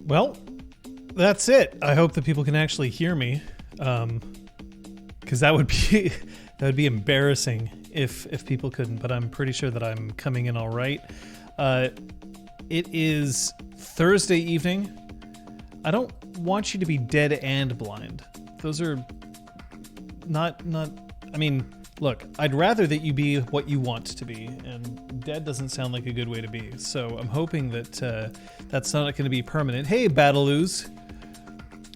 Well, that's it. I hope that people can actually hear me, because that would be embarrassing if people couldn't. But I'm pretty sure that I'm coming in all right. It is Thursday evening. I don't want you to be dead and blind. Those are not. I mean, look, I'd rather that you be what you want to be, and dead doesn't sound like a good way to be. So I'm hoping that that's not going to be permanent. Hey, Battaloos.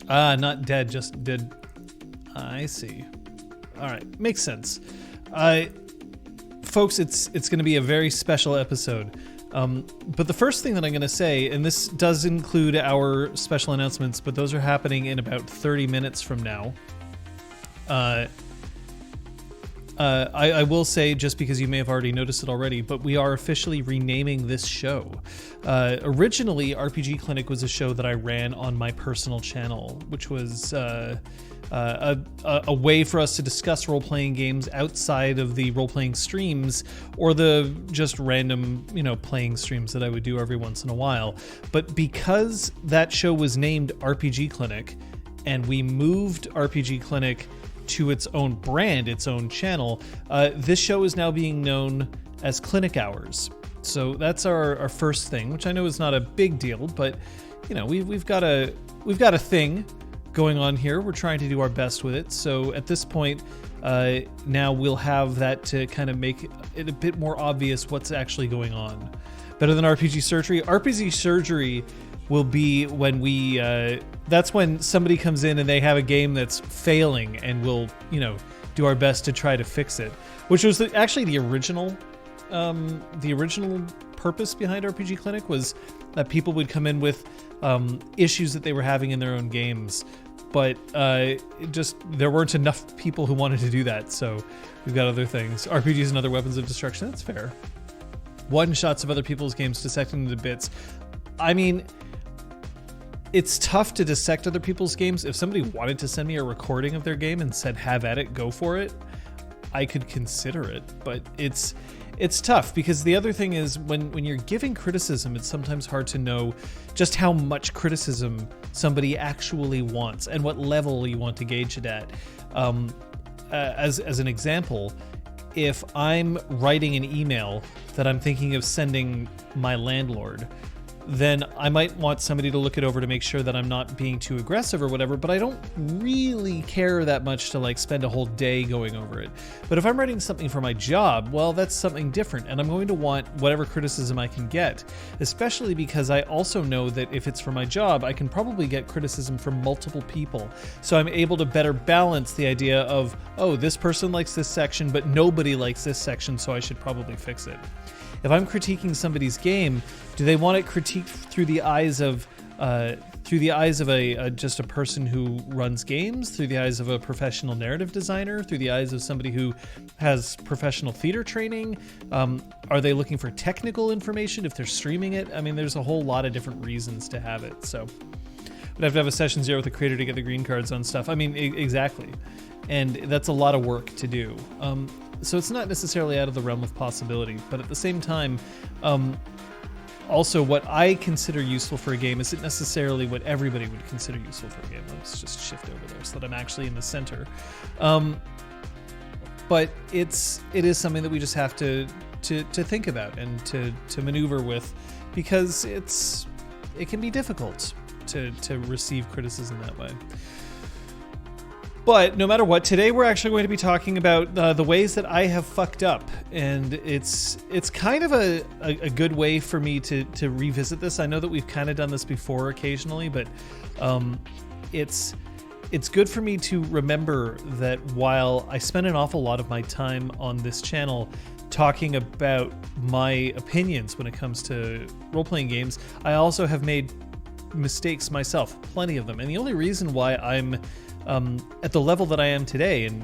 Not dead, just dead. I see. All right, makes sense. Folks, it's going to be a very special episode. But the first thing that I'm going to say, and this does include our special announcements, but those are happening in about 30 minutes from now. I will say, just because you may have already noticed it already, but we are officially renaming this show. Originally, RPGClinic was a show that I ran on my personal channel, which was a way for us to discuss role-playing games outside of the role-playing streams or the just random, playing streams that I would do every once in a while. But because that show was named RPGClinic, and we moved RPGClinic to its own brand, its own channel, this show is now being known as Clinic Hours. So that's our first thing, which I know is not a big deal, but we've got a thing going on here. We're trying to do our best with it. So at this point, now we'll have that to kind of make it a bit more obvious what's actually going on. Better than RPG Surgery? RPG Surgery will be when we, that's when somebody comes in and they have a game that's failing, and we'll, do our best to try to fix it. Which was actually the original purpose behind RPGClinic, was that people would come in with issues that they were having in their own games. But there weren't enough people who wanted to do that, so we've got other things. RPGs and other weapons of destruction, that's fair. One-shots of other people's games, dissecting them to bits. I mean, it's tough to dissect other people's games. If somebody wanted to send me a recording of their game and said, have at it, go for it, I could consider it. But it's tough, because the other thing is when you're giving criticism, it's sometimes hard to know just how much criticism somebody actually wants and what level you want to gauge it at. As an example, if I'm writing an email that I'm thinking of sending my landlord, then I might want somebody to look it over to make sure that I'm not being too aggressive or whatever, but I don't really care that much to spend a whole day going over it. But if I'm writing something for my job, well, that's something different, and I'm going to want whatever criticism I can get, especially because I also know that if it's for my job, I can probably get criticism from multiple people. So I'm able to better balance the idea of, oh, this person likes this section, but nobody likes this section, so I should probably fix it. If I'm critiquing somebody's game, do they want it critiqued through the eyes of just a person who runs games, through the eyes of a professional narrative designer, through the eyes of somebody who has professional theater training? Are they looking for technical information if they're streaming it? I mean, there's a whole lot of different reasons to have it. So would have to have a session 0 with the creator to get the green cards on stuff. I mean, exactly. And that's a lot of work to do. So it's not necessarily out of the realm of possibility, but at the same time, also what I consider useful for a game isn't necessarily what everybody would consider useful for a game. Let's just shift over there so that I'm actually in the center. But it is something that we just have to think about and to maneuver with, because it can be difficult to receive criticism that way. But no matter what, today we're actually going to be talking about the ways that I have fucked up, and it's kind of a good way for me to revisit this. I know that we've kind of done this before occasionally, but it's good for me to remember that while I spend an awful lot of my time on this channel talking about my opinions when it comes to role-playing games, I also have made mistakes myself, plenty of them. And the only reason why I'm at the level that I am today, and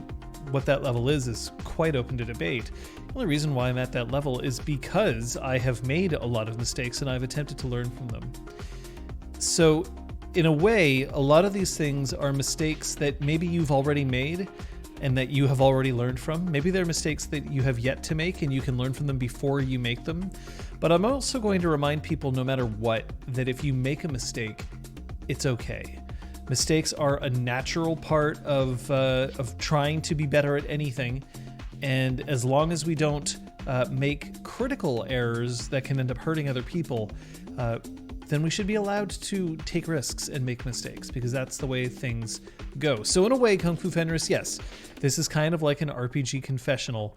what that level is quite open to debate. The only reason why I'm at that level is because I have made a lot of mistakes and I've attempted to learn from them. So in a way, a lot of these things are mistakes that maybe you've already made and that you have already learned from. Maybe they're mistakes that you have yet to make and you can learn from them before you make them. But I'm also going to remind people, no matter what, that if you make a mistake, it's okay. Mistakes are a natural part of trying to be better at anything, and as long as we don't make critical errors that can end up hurting other people, then we should be allowed to take risks and make mistakes, because that's the way things go. So in a way, Kung Fu Fenris, yes, this is kind of like an RPG confessional,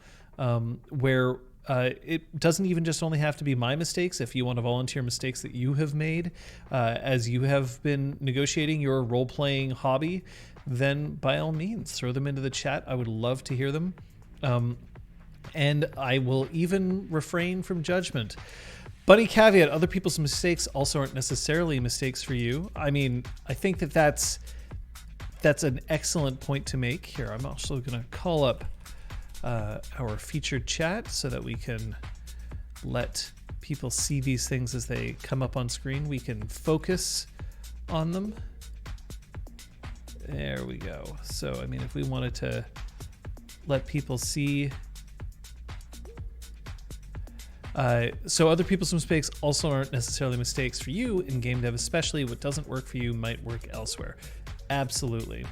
where it doesn't even just only have to be my mistakes. If you want to volunteer mistakes that you have made as you have been negotiating your role-playing hobby, then by all means, throw them into the chat. I would love to hear them. And I will even refrain from judgment. Bunny caveat, other people's mistakes also aren't necessarily mistakes for you. I mean, I think that's an excellent point to make. Here, I'm also going to call up our featured chat so that we can let people see these things as they come up on screen. We can focus on them. There we go. So, I mean, if we wanted to let people see... so other people's mistakes also aren't necessarily mistakes for you in game dev, especially what doesn't work for you might work elsewhere. Absolutely.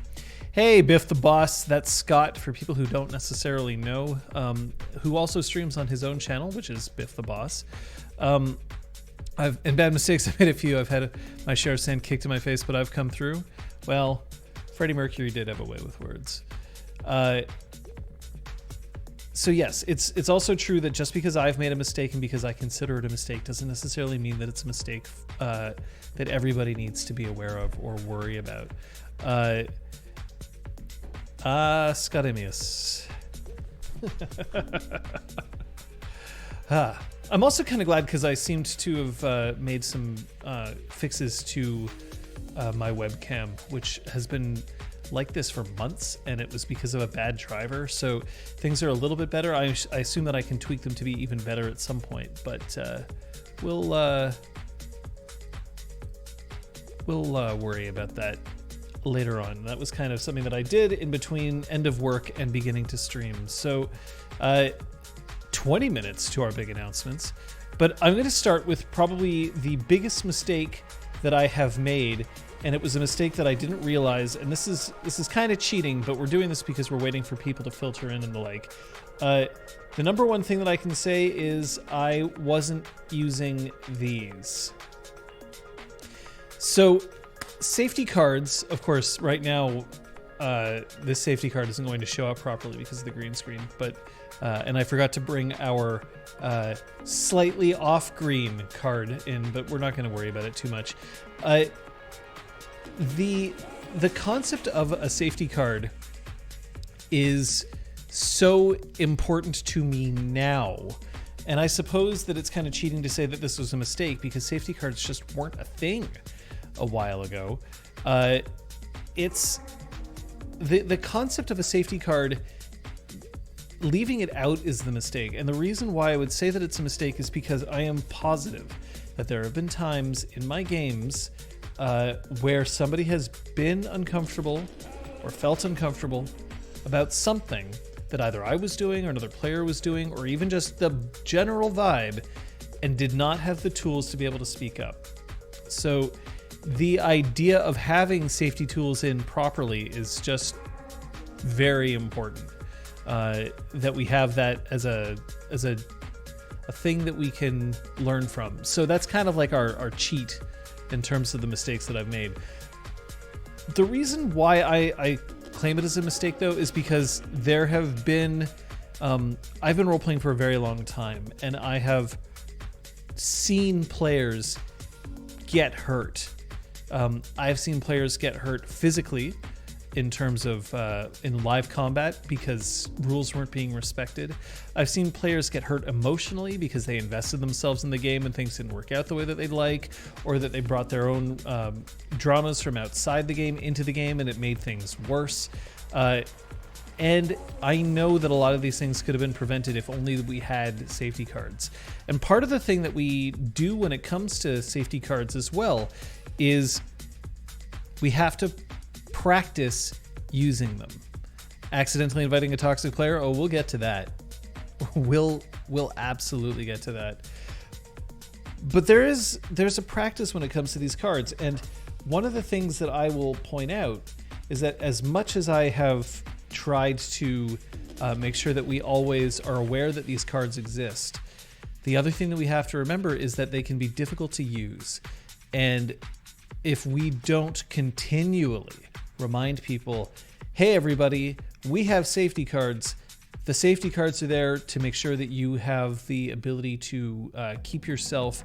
Hey, Biff the Boss, that's Scott, for people who don't necessarily know, who also streams on his own channel, which is Biff the Boss. In bad mistakes, I've made a few. I've had my share of sand kicked in my face, but I've come through. Well, Freddie Mercury did have a way with words. So yes, it's also true that just because I've made a mistake and because I consider it a mistake doesn't necessarily mean that it's a mistake that everybody needs to be aware of or worry about. Scotemius. I'm also kind of glad because I seemed to have made some fixes to my webcam, which has been like this for months, and it was because of a bad driver. So things are a little bit better. I assume that I can tweak them to be even better at some point, but we'll worry about that later on. That was kind of something that I did in between end of work and beginning to stream. So 20 minutes to our big announcements, but I'm going to start with probably the biggest mistake that I have made. And it was a mistake that I didn't realize, and this is kind of cheating, but we're doing this because we're waiting for people to filter in and the like. The number one thing that I can say is I wasn't using these. So safety cards, of course, right now, this safety card isn't going to show up properly because of the green screen, but and I forgot to bring our slightly off-green card in, but we're not going to worry about it too much. The concept of a safety card is so important to me now, and I suppose that it's kind of cheating to say that this was a mistake because safety cards just weren't a thing a while ago. It's the concept of a safety card, leaving it out is the mistake, and the reason why I would say that it's a mistake is because I am positive that there have been times in my games where somebody has been uncomfortable or felt uncomfortable about something that either I was doing or another player was doing, or even just the general vibe, and did not have the tools to be able to speak up. So the idea of having safety tools in properly is just very important. That we have that as a thing that we can learn from. So that's kind of like our cheat in terms of the mistakes that I've made. The reason why I claim it as a mistake, though, is because there have been... I've been role-playing for a very long time, and I have seen players get hurt. I've seen players get hurt physically in terms of in live combat because rules weren't being respected. I've seen players get hurt emotionally because they invested themselves in the game and things didn't work out the way that they'd like, or that they brought their own dramas from outside the game into the game and it made things worse. And I know that a lot of these things could have been prevented if only we had safety cards. And part of the thing that we do when it comes to safety cards as well is we have to practice using them. Accidentally inviting a toxic player? Oh, we'll get to that. We'll absolutely get to that. But there's a practice when it comes to these cards, and one of the things that I will point out is that as much as I have tried to make sure that we always are aware that these cards exist, the other thing that we have to remember is that they can be difficult to use. And if we don't continually remind people, hey, everybody, we have safety cards. The safety cards are there to make sure that you have the ability to keep yourself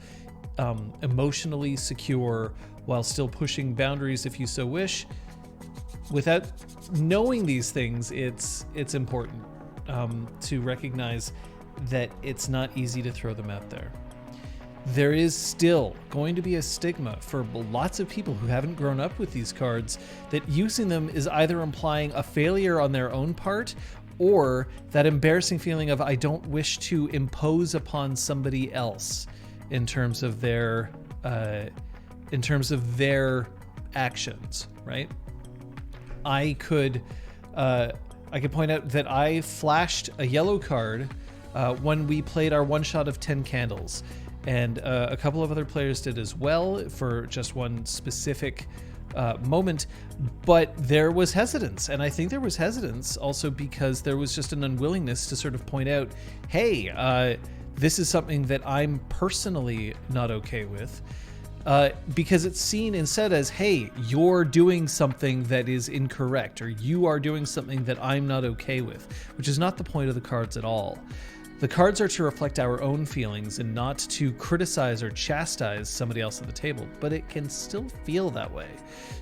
emotionally secure while still pushing boundaries if you so wish. Without knowing these things, it's important to recognize that it's not easy to throw them out there. There is still going to be a stigma for lots of people who haven't grown up with these cards that using them is either implying a failure on their own part or that embarrassing feeling of I don't wish to impose upon somebody else in terms of their actions, right? I could point out that I flashed a yellow card when we played our one shot of 10 candles, and a couple of other players did as well for just one specific moment, but there was hesitance, and I think there was hesitance also because there was just an unwillingness to sort of point out, hey, this is something that I'm personally not okay with. Because it's seen instead as, hey, you're doing something that is incorrect, or you are doing something that I'm not okay with, which is not the point of the cards at all. The cards are to reflect our own feelings and not to criticize or chastise somebody else at the table, but it can still feel that way.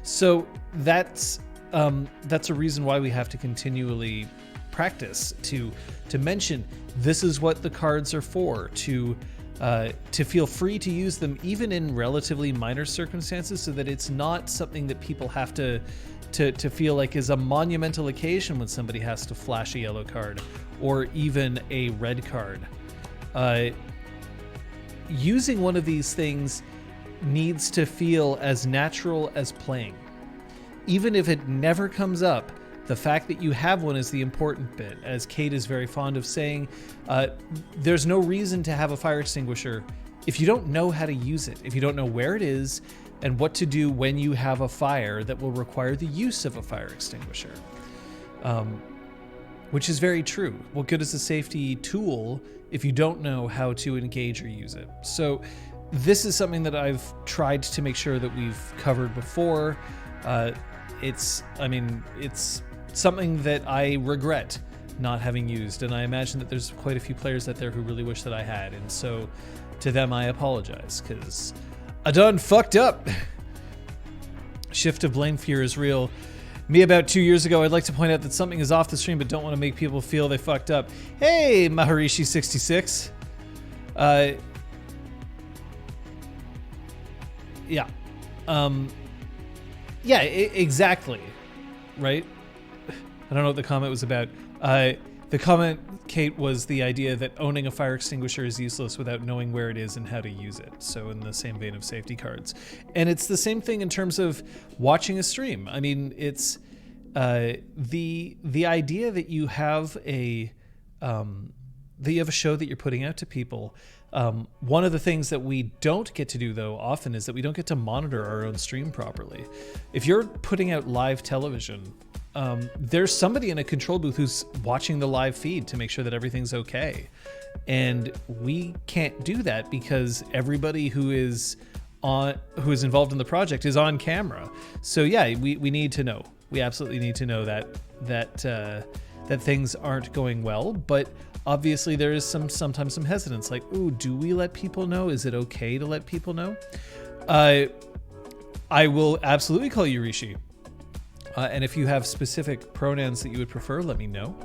So that's a reason why we have to continually practice to mention this is what the cards are for, to feel free to use them even in relatively minor circumstances, so that it's not something that people have to feel like is a monumental occasion when somebody has to flash a yellow card or even a red card. Using one of these things needs to feel as natural as playing. Even if it never comes up, the fact that you have one is the important bit. As Kate is very fond of saying, there's no reason to have a fire extinguisher if you don't know how to use it, if you don't know where it is and what to do when you have a fire that will require the use of a fire extinguisher. Which is very true. What good is a safety tool if you don't know how to engage or use it? So this is something that I've tried to make sure that we've covered before. It's something that I regret not having used, and I imagine that there's quite a few players out there who really wish that I had, and so to them I apologize, because I done fucked up. Shift of blame fear is real. Me about 2 years ago, I'd like to point out that something is off the stream but don't want to make people feel they fucked up. Hey, Maharishi66. Yeah. Yeah, exactly. Right? I don't know what the comment was about. The comment, Kate, was the idea that owning a fire extinguisher is useless without knowing where it is and how to use it. So in the same vein of safety cards. And it's the same thing in terms of watching a stream. I mean, it's the idea that you have a show that you're putting out to people. One of the things that we don't get to do, though, often is that we don't get to monitor our own stream properly. If you're putting out live television, there's somebody in a control booth who's watching the live feed to make sure that everything's okay. And we can't do that because everybody who is involved in the project is on camera. So yeah, we need to know. We absolutely need to know that things aren't going well, but obviously there is sometimes some hesitance, like, ooh, do we let people know? Is it okay to let people know? I will absolutely call you Rishi. And if you have specific pronouns that you would prefer, let me know.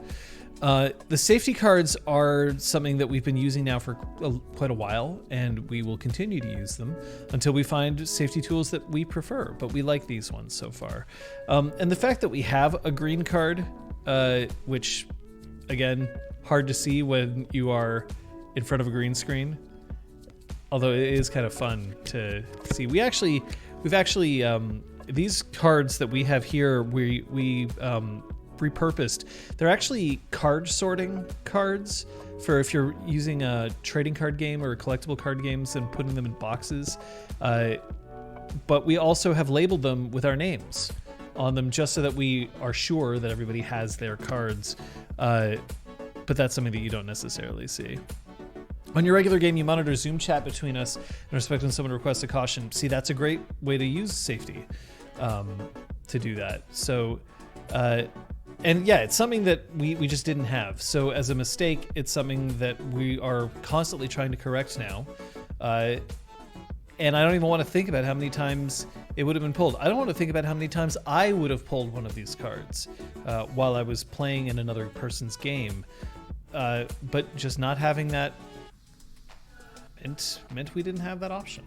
The safety cards are something that we've been using now for quite a while, and we will continue to use them until we find safety tools that we prefer, but we like these ones so far. And the fact that we have a green card, which, again, hard to see when you are in front of a green screen, although it is kind of fun to see. We've actually these cards that we have here, we repurposed. They're actually card sorting cards for if you're using a trading card game or collectible card games and putting them in boxes. but we also have labeled them with our names on them just so that we are sure that everybody has their cards. But that's something that you don't necessarily see. On your regular game, you monitor Zoom chat between us and respect when someone requests a caution. See, that's a great way to use safety to do that. So, and yeah, it's something that we just didn't have. So as a mistake, it's something that we are constantly trying to correct now. And I don't even want to think about how many times it would have been pulled. I don't want to think about how many times I would have pulled one of these cards while I was playing in another person's game. But just not having that meant we didn't have that option.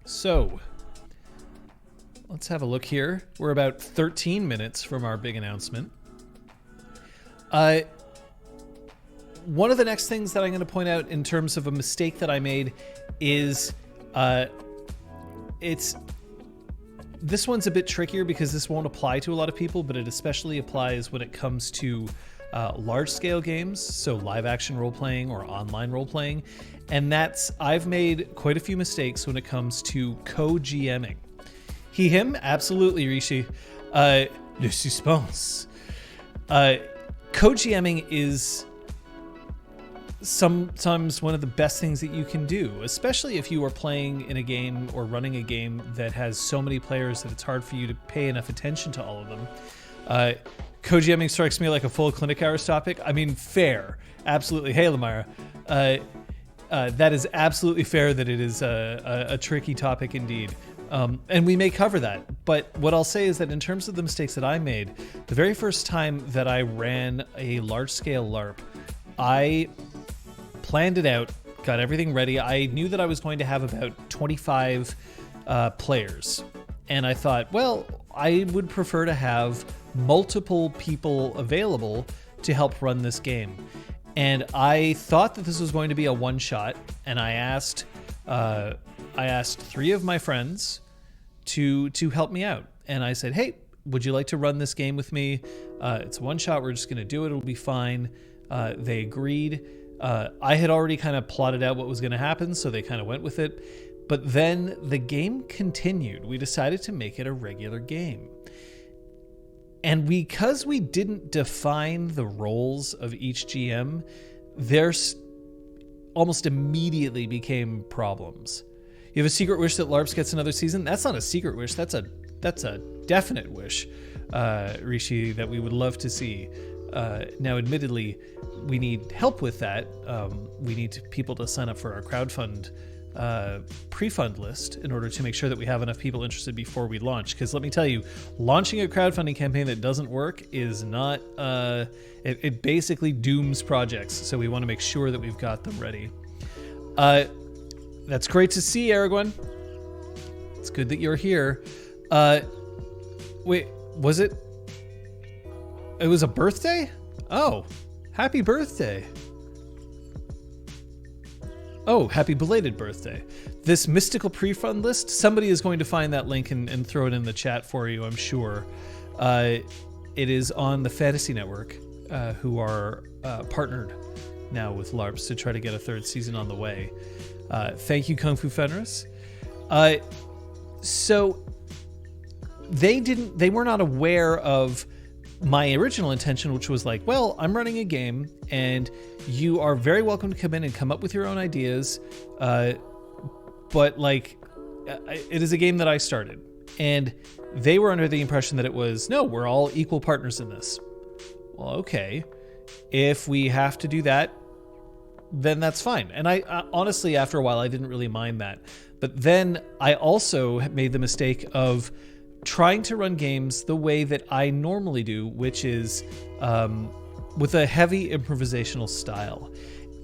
So let's have a look here. We're about 13 minutes from our big announcement. One of the next things that I'm going to point out in terms of a mistake that I made is this one's a bit trickier because this won't apply to a lot of people, but it especially applies when it comes to large-scale games, so live-action role-playing or online role-playing, and I've made quite a few mistakes when it comes to co-GMing. He, him, absolutely, Rishi. Le suspense. Co-GMing is sometimes one of the best things that you can do, especially if you are playing in a game or running a game that has so many players that it's hard for you to pay enough attention to all of them. Co-GMing strikes me like a full clinic hours topic. I mean, fair. Absolutely. Hey, Lamira. That is absolutely fair that it is a tricky topic indeed. And we may cover that. But what I'll say is that in terms of the mistakes that I made, the very first time that I ran a large-scale LARP, I planned it out, got everything ready. I knew that I was going to have about 25 players. And I thought, well, I would prefer to have multiple people available to help run this game. And I thought that this was going to be a one-shot, and I asked 3 of my friends to help me out. And I said, hey, would you like to run this game with me? It's a one-shot. We're just going to do it. It'll be fine. They agreed. I had already kind of plotted out what was going to happen, so they kind of went with it. But then the game continued. We decided to make it a regular game. And because we didn't define the roles of each GM, there's almost immediately became problems. You have a secret wish that LARPs gets another season? That's not a secret wish. That's a definite wish, Rishi, that we would love to see. Now, admittedly, we need help with that. We need people to sign up for our crowdfund pre-fund list in order to make sure that we have enough people interested before we launch. Because let me tell you, launching a crowdfunding campaign that doesn't work is not, it basically dooms projects. So we want to make sure that we've got them ready. That's great to see, Aragorn. It's good that you're here. Wait, was it? It was a birthday? Oh, happy birthday. Oh, happy belated birthday. This mystical pre-fund list, somebody is going to find that link and throw it in the chat for you, I'm sure. It is on the Fantasy Network, who are partnered now with LARPs to try to get a 3rd season on the way. Thank you, Kung Fu Fenris. So they were not aware of my original intention, which was like, well, I'm running a game and you are very welcome to come in and come up with your own ideas. But like, it is a game that I started, and they were under the impression that it was, no, we're all equal partners in this. Well, okay. If we have to do that, then that's fine. And I honestly, after a while, I didn't really mind that. But then I also made the mistake of trying to run games the way that I normally do, which is with a heavy improvisational style.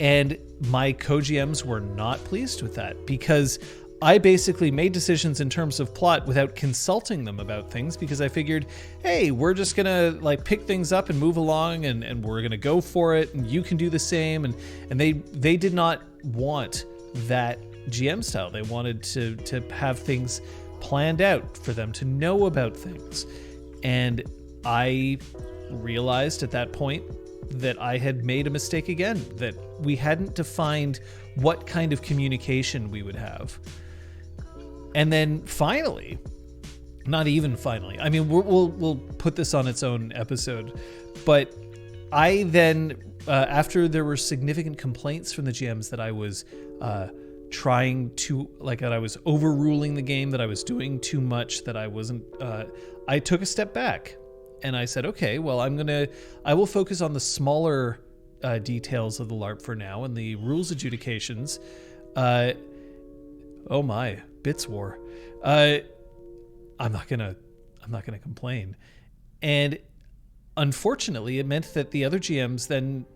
And my co-GMs were not pleased with that because I basically made decisions in terms of plot without consulting them about things, because I figured, hey, we're just gonna like pick things up and move along and we're gonna go for it and you can do the same. And they did not want that GM style. They wanted to have things planned out for them to know about things. And I realized at that point that I had made a mistake again, that we hadn't defined what kind of communication we would have. And then finally, not even finally, I mean, we'll put this on its own episode, but I then, after there were significant complaints from the GMs that I was trying to, like, that I was overruling the game, that I was doing too much, that I wasn't, I took a step back and I said, okay, well, I will focus on the smaller details of the LARP for now, and the rules adjudications. Oh my, bits war. I'm not gonna complain. And unfortunately, it meant that the other GMs then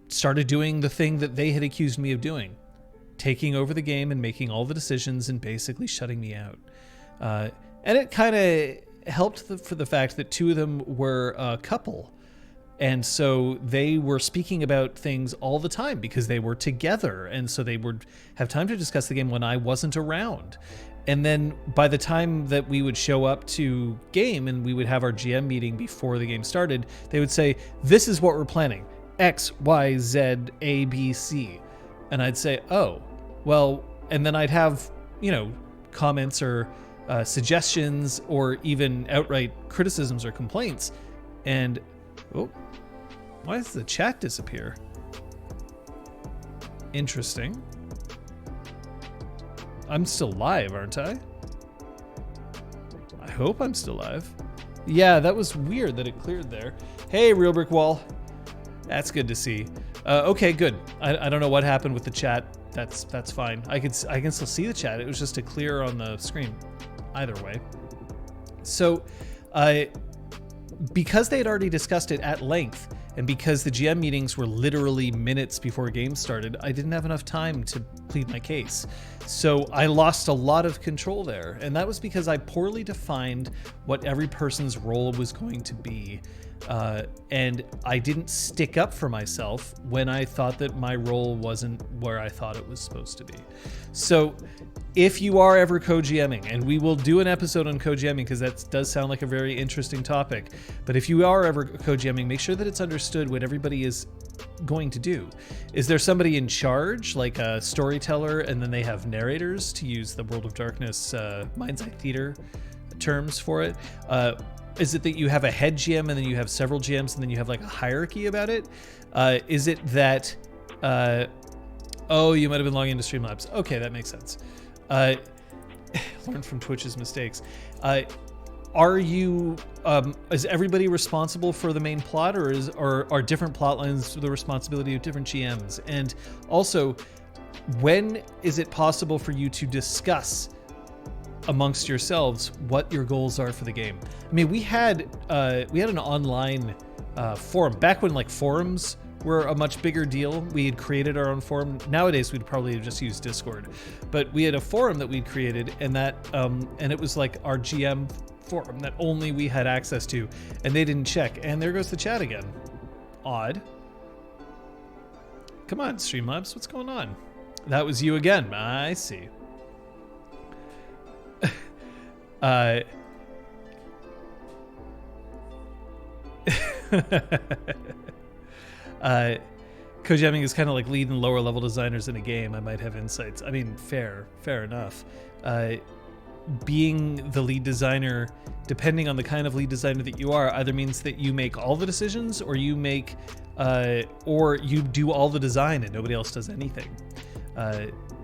started doing the thing that they had accused me of doing, taking over the game and making all the decisions and basically shutting me out. And it kind of helped for the fact that two of them were a couple. And so they were speaking about things all the time because they were together. And so they would have time to discuss the game when I wasn't around. And then by the time that we would show up to game and we would have our GM meeting before the game started, they would say, this is what we're planning. X, Y, Z, A, B, C. And I'd say, oh, well, and then I'd have, comments or suggestions or even outright criticisms or complaints. And, oh, why does the chat disappear? Interesting. I'm still live, aren't I? I hope I'm still live. Yeah, that was weird that it cleared there. Hey, Real Brick Wall. That's good to see. Okay, good. I don't know what happened with the chat. That's fine. I can still see the chat. It was just a clear on the screen. Either way. So, because they had already discussed it at length, and because the GM meetings were literally minutes before games started, I didn't have enough time to plead my case. So I lost a lot of control there. And that was because I poorly defined what every person's role was going to be. And I didn't stick up for myself when I thought that my role wasn't where I thought it was supposed to be. So if you are ever co-GMing, and we will do an episode on co-GMing because that does sound like a very interesting topic, but if you are ever co-GMing, make sure that it's understood what everybody is going to do. Is there somebody in charge, like a storyteller, and then they have narrators, to use the World of Darkness Mind's Eye Theater terms for it? Is it that you have a head GM and then you have several GMs and then you have like a hierarchy about it? Is it that, oh, you might have been logging into Streamlabs. Okay, that makes sense. Learn from Twitch's mistakes. Are you, is everybody responsible for the main plot, or are different plot lines the responsibility of different GMs? And also, when is it possible for you to discuss amongst yourselves what your goals are for the game? I mean, we had an online forum back when like forums were a much bigger deal. We had created our own forum. Nowadays, we'd probably just use Discord, but we had a forum that we'd created, and that and it was like our GM forum that only we had access to, and they didn't check. And there goes the chat again. Odd. Come on, Streamlabs, what's going on? That was you again. I see. Co-GMing is kind of like lead and lower level designers in a game. I might have insights. I mean, fair enough. Being the lead designer, depending on the kind of lead designer that you are, either means that you make all the decisions, or you make, or you do all the design and nobody else does anything.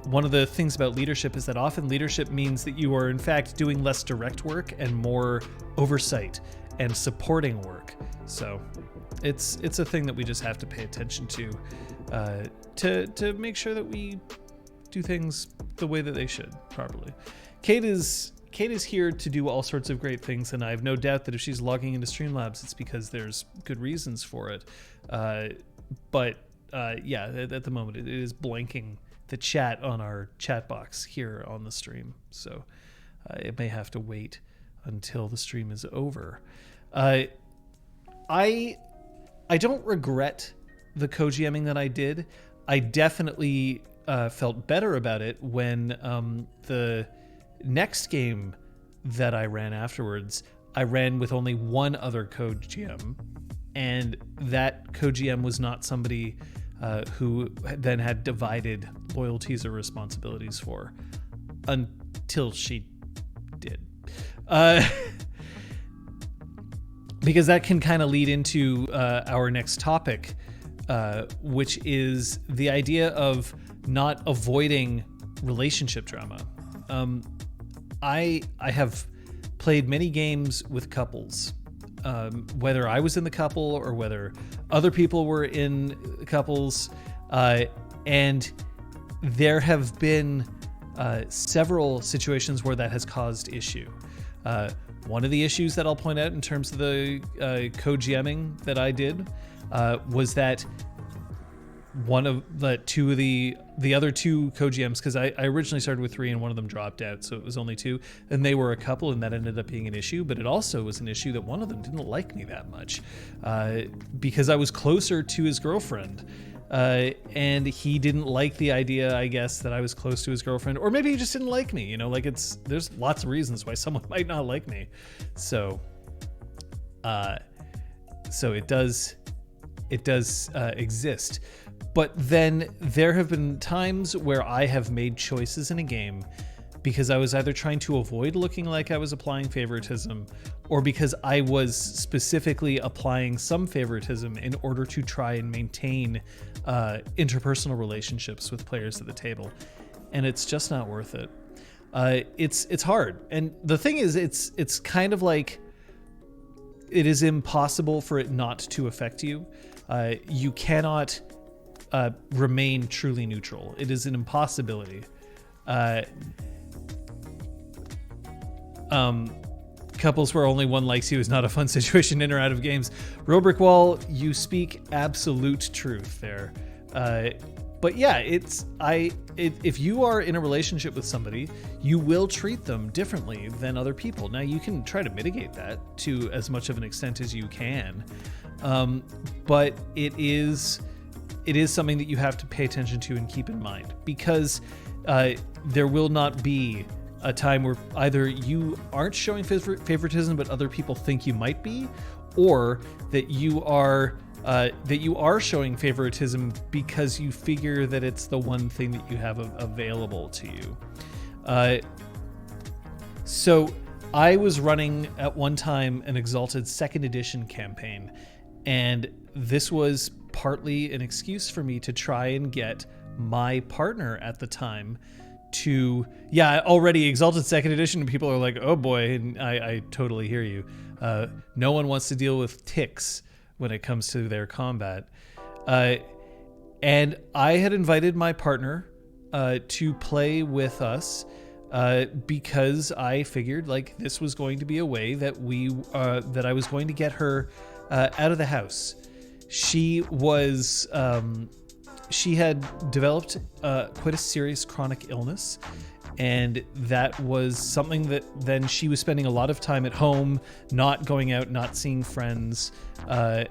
One of the things about leadership is that often leadership means that you are in fact doing less direct work and more oversight and supporting work. So it's a thing that we just have to pay attention to make sure that we do things the way that they should properly. Kate is here to do all sorts of great things, and I have no doubt that if she's logging into Streamlabs, it's because there's good reasons for it. But yeah, at the moment it is blanking the chat on our chat box here on the stream, so it may have to wait until the stream is over. I don't regret the co-GMing that I did. I definitely felt better about it when the next game that I ran afterwards, I ran with only one other co-GM, and that co-GM was not somebody who then had divided loyalties or responsibilities for, until she did. Because that can kind of lead into our next topic, which is the idea of not avoiding relationship drama. I have played many games with couples, whether I was in the couple or whether other people were in couples, and there have been several situations where that has caused issue. One of the issues that I'll point out in terms of the co-GMing that I did was that one of the other two co-GMs, because I originally started with 3 and one of them dropped out, so it was only 2, and they were a couple, and that ended up being an issue. But it also was an issue that one of them didn't like me that much because I was closer to his girlfriend. And he didn't like the idea, I guess, that I was close to his girlfriend, or maybe he just didn't like me. There's lots of reasons why someone might not like me. So it does exist. But then there have been times where I have made choices in a game because I was either trying to avoid looking like I was applying favoritism, or because I was specifically applying some favoritism in order to try and maintain interpersonal relationships with players at the table. And it's just not worth it. It's hard. And the thing is, it's kind of like it is impossible for it not to affect you. You cannot remain truly neutral. It is an impossibility. Couples where only one likes you is not a fun situation in or out of games. Real Brick Wall, you speak absolute truth there. But yeah, if you are in a relationship with somebody, you will treat them differently than other people. Now, you can try to mitigate that to as much of an extent as you can, but it is something that you have to pay attention to and keep in mind, because there will not be a time where either you aren't showing favoritism but other people think you might be, or that you are showing favoritism because you figure that it's the one thing that you have available to you. So I was running at one time an Exalted 2nd Edition campaign, and this was partly an excuse for me to try and get my partner at the time to, already Exalted 2nd Edition, and people are like, oh boy, and I totally hear you. No one wants to deal with ticks when it comes to their combat. And I had invited my partner to play with us because I figured like this was going to be a way that I was going to get her out of the house. She had developed quite a serious chronic illness, and that was something that then she was spending a lot of time at home, not going out, not seeing friends, and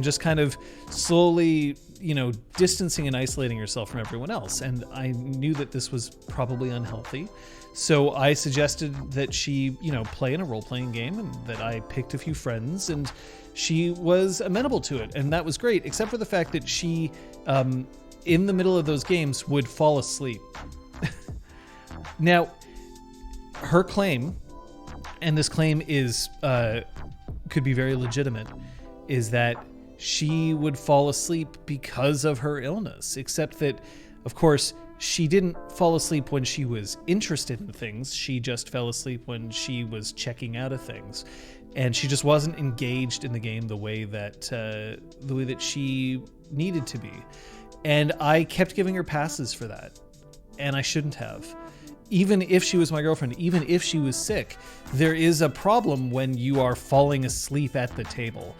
just kind of slowly, distancing and isolating herself from everyone else. And I knew that this was probably unhealthy. So I suggested that she, play in a role-playing game, and that I picked a few friends, and she was amenable to it. And that was great, except for the fact that she, in the middle of those games, would fall asleep. Now, her claim, and this claim is could be very legitimate, is that she would fall asleep because of her illness, except that, of course, she didn't fall asleep when she was interested in things. She just fell asleep when she was checking out of things, and she just wasn't engaged in the game the way that she needed to be. And I kept giving her passes for that, and I shouldn't have. Even if she was my girlfriend, even if she was sick, there is a problem when you are falling asleep at the table.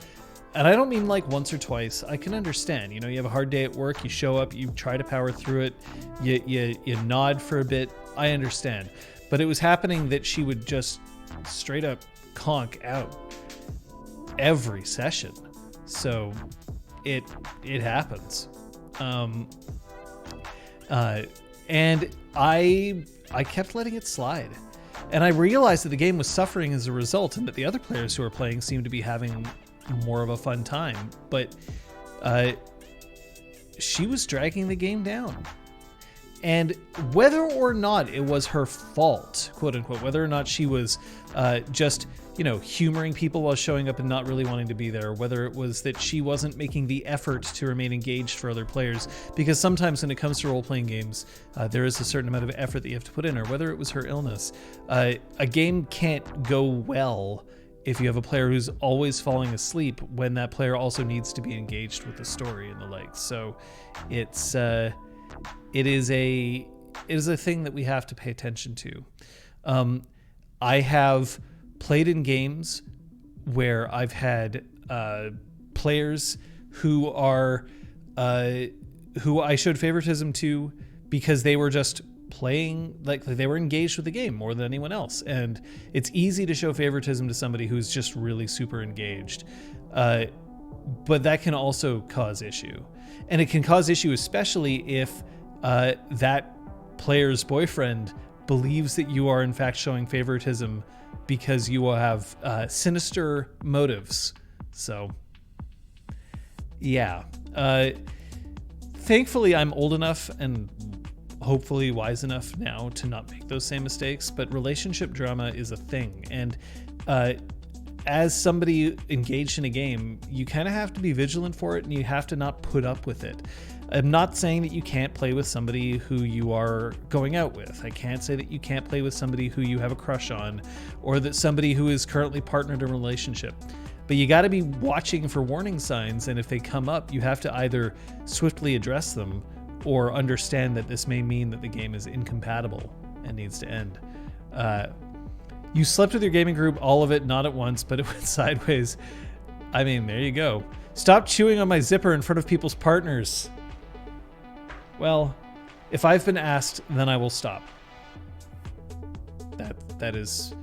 And I don't mean like once or twice. I can understand, you have a hard day at work, you show up, you try to power through it, you nod for a bit. I understand. But it was happening that she would just straight up conk out every session. So it happens. And I kept letting it slide. And I realized that the game was suffering as a result, and that the other players who were playing seemed to be having more of a fun time. But she was dragging the game down. And whether or not it was her fault, quote unquote, whether or not she was just, humoring people while showing up and not really wanting to be there, whether it was that she wasn't making the effort to remain engaged for other players, because sometimes when it comes to role-playing games, there is a certain amount of effort that you have to put in, or whether it was her illness. A game can't go well if you have a player who's always falling asleep when that player also needs to be engaged with the story and the like. So it is a thing that we have to pay attention to. I have played in games where I've had players who I showed favoritism to because they were just playing, like they were engaged with the game more than anyone else. And it's easy to show favoritism to somebody who's just really super engaged. But that can also cause issue. And it can cause issue especially if that player's boyfriend believes that you are in fact showing favoritism because you will have sinister motives. So, yeah. Thankfully, I'm old enough and hopefully wise enough now to not make those same mistakes, but relationship drama is a thing. And as somebody engaged in a game, you kind of have to be vigilant for it, and you have to not put up with it. I'm not saying that you can't play with somebody who you are going out with. I can't say that you can't play with somebody who you have a crush on, or that somebody who is currently partnered in a relationship. But you got to be watching for warning signs, and if they come up, you have to either swiftly address them or understand that this may mean that the game is incompatible and needs to end. You slept with your gaming group, all of it, not at once, but it went sideways. I mean, there you go. Stop chewing on my zipper in front of people's partners. Well, if I've been asked, then I will stop. That is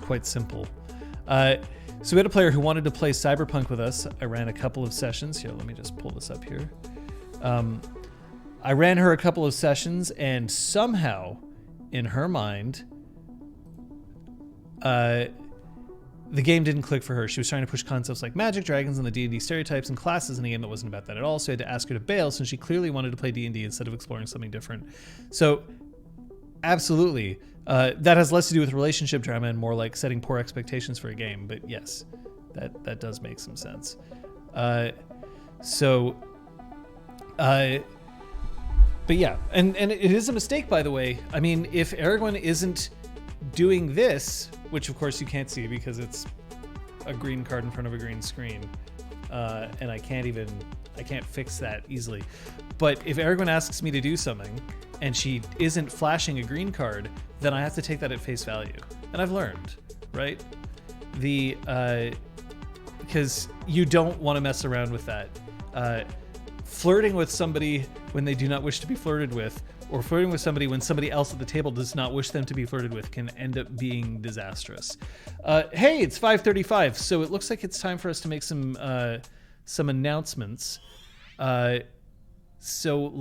quite simple. So we had a player who wanted to play Cyberpunk with us. I ran a couple of sessions. Here, let me just pull this up here. I ran her a couple of sessions, and somehow, in her mind, the game didn't click for her. She was trying to push concepts like magic, dragons, and the D&D stereotypes and classes in a game that wasn't about that at all, so I had to ask her to bail since she clearly wanted to play D&D instead of exploring something different. So, absolutely. That has less to do with relationship drama and more like setting poor expectations for a game, but yes, that does make some sense. But yeah, and it is a mistake, by the way. I mean, if Aragorn isn't doing this, which of course you can't see because it's a green card in front of a green screen, and I can't fix that easily. But if Aragorn asks me to do something and she isn't flashing a green card, then I have to take that at face value. And I've learned, right? Because you don't want to mess around with that. Flirting with somebody when they do not wish to be flirted with, or flirting with somebody when somebody else at the table does not wish them to be flirted with, can end up being disastrous. Hey, it's 5:35, so it looks like it's time for us to make some announcements. So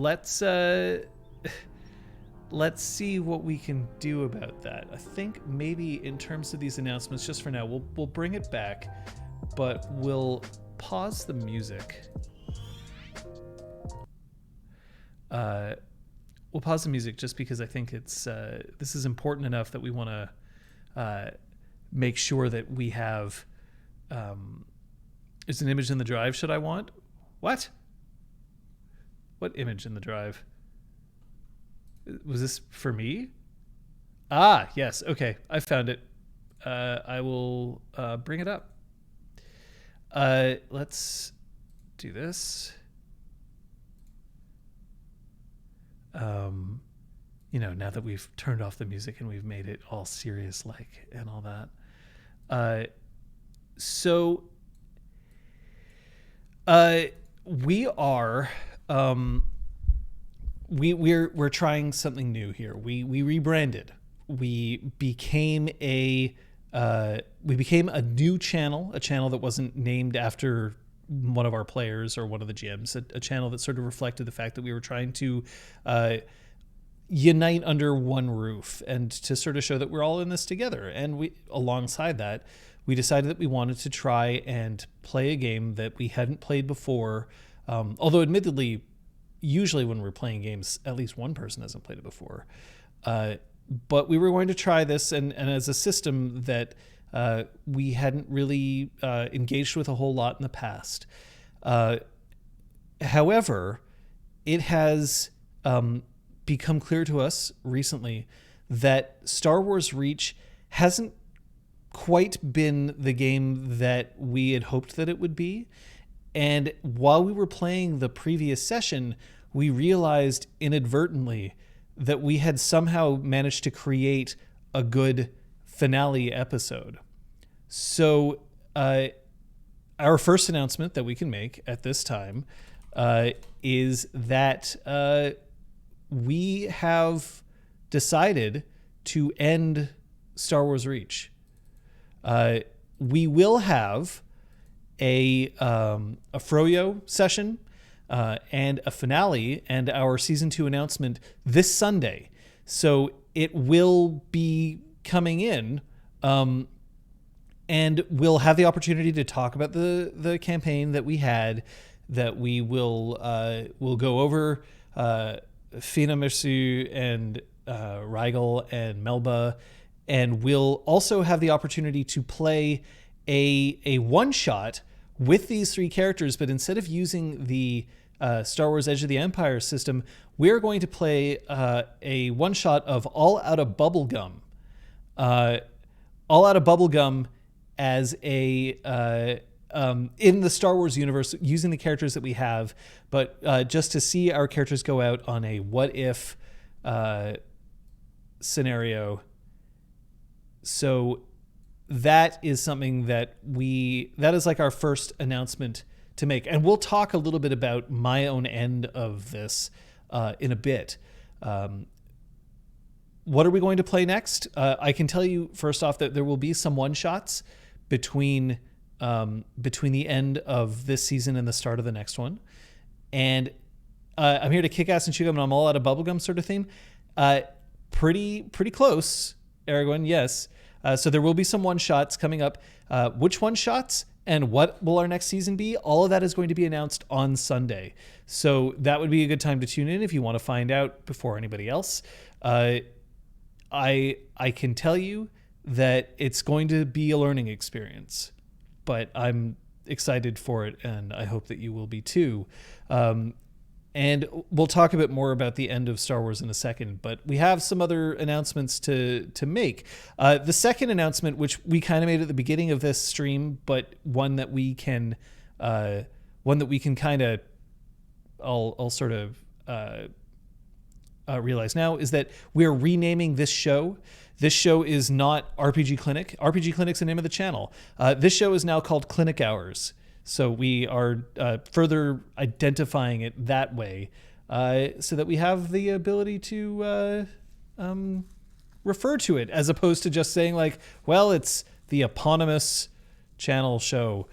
let's see what we can do about that. I think maybe in terms of these announcements, just for now, we'll bring it back, but we'll pause the music. We'll pause the music just because I think it's this is important enough that we want to make sure that we have. Is an image in the drive? Should I want what? What image in the drive? Was this for me? Ah, yes. Okay, I found it. I will bring it up. Let's do this. Now that we've turned off the music and we've made it all serious like and all that. We are we're trying something new here. We rebranded. We became a new channel, a channel that wasn't named after one of our players or one of the GMs, a channel that sort of reflected the fact that we were trying to unite under one roof and to sort of show that we're all in this together. And alongside that, we decided that we wanted to try and play a game that we hadn't played before, Although admittedly, usually when we're playing games, at least one person hasn't played it before. But we were going to try this, and as a system that we hadn't really engaged with a whole lot in the past. However, it has become clear to us recently that Star Wars Reach hasn't quite been the game that we had hoped that it would be. And while we were playing the previous session, we realized inadvertently that we had somehow managed to create a good finale episode. So our first announcement that we can make at this time is that we have decided to end Star Wars Reach. We will have a Froyo session and a finale and our season 2 announcement this Sunday. So it will be coming in, and we'll have the opportunity to talk about the campaign that we had. That we will we'll go over Fina Mersu and Rigel and Melba, and we'll also have the opportunity to play a one shot with these 3 characters, but instead of using the Star Wars Edge of the Empire system, we're going to play a one shot of All Out of Bubblegum. All Out of Bubblegum as a in the Star Wars universe, using the characters that we have, but just to see our characters go out on a what if scenario. So that is something that is like our first announcement to make. And we'll talk a little bit about my own end of this in a bit. What are we going to play next? I can tell you first off that there will be some one-shots between the end of this season and the start of the next one. And I'm here to kick ass and chew gum, and I'm all out of bubblegum sort of theme. Pretty close, Aragorn, yes. So there will be some one-shots coming up. Which one-shots and what will our next season be? All of that is going to be announced on Sunday. So that would be a good time to tune in if you want to find out before anybody else. I can tell you that it's going to be a learning experience, but I'm excited for it, and I hope that you will be too. And we'll talk a bit more about the end of Star Wars in a second, but we have some other announcements to make. The second announcement, which we kind of made at the beginning of this stream, but one that we can kind of, I'll sort of realize now, is that we're renaming this show. This show is not RPG Clinic. RPG Clinic's the name of the channel. This show is now called Clinic Hours. So we are further identifying it that way, so that we have the ability to refer to it, as opposed to just saying like, well, it's the eponymous channel show.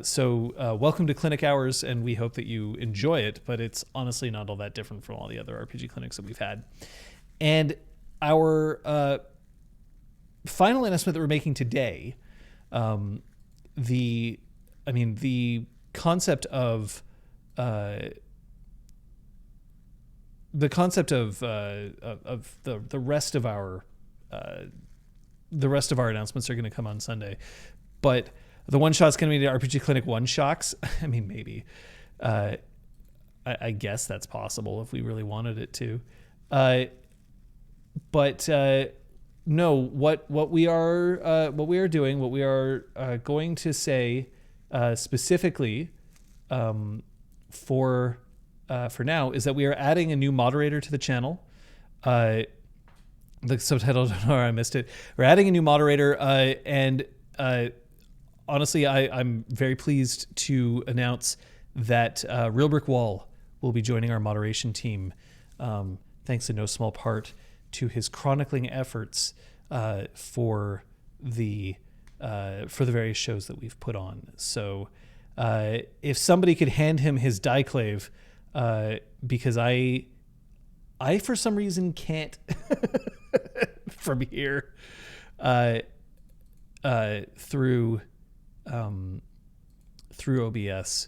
So welcome to Clinic Hours, and we hope that you enjoy it, but it's honestly not all that different from all the other RPG clinics that we've had. And our final announcement that we're making today, the concept of the rest of our announcements are going to come on Sunday, but the one shot's going to be the RPG Clinic one shots. I mean, maybe. I guess that's possible if we really wanted it to. But no, what we are doing, what we are going to say specifically for now is that we are adding a new moderator to the channel. The subtitle, don't know where I missed it. We're adding a new moderator, and honestly, I'm very pleased to announce that Real Brick Wall will be joining our moderation team, thanks in no small part to his chronicling efforts for the various shows that we've put on. So if somebody could hand him his Dieclave, because I for some reason can't from here through OBS,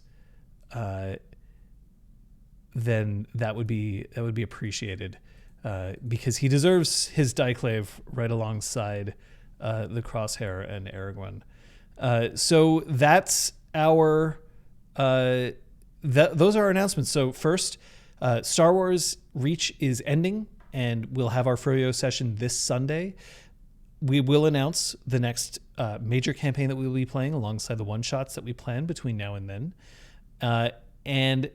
then that would be appreciated, because he deserves his Diclave right alongside the Crosshair and Aragorn. So that's our those are our announcements. So first, Star Wars Reach is ending, and we'll have our Froyo session this Sunday. We will announce the next major campaign that we will be playing alongside the one-shots that we plan between now and then. And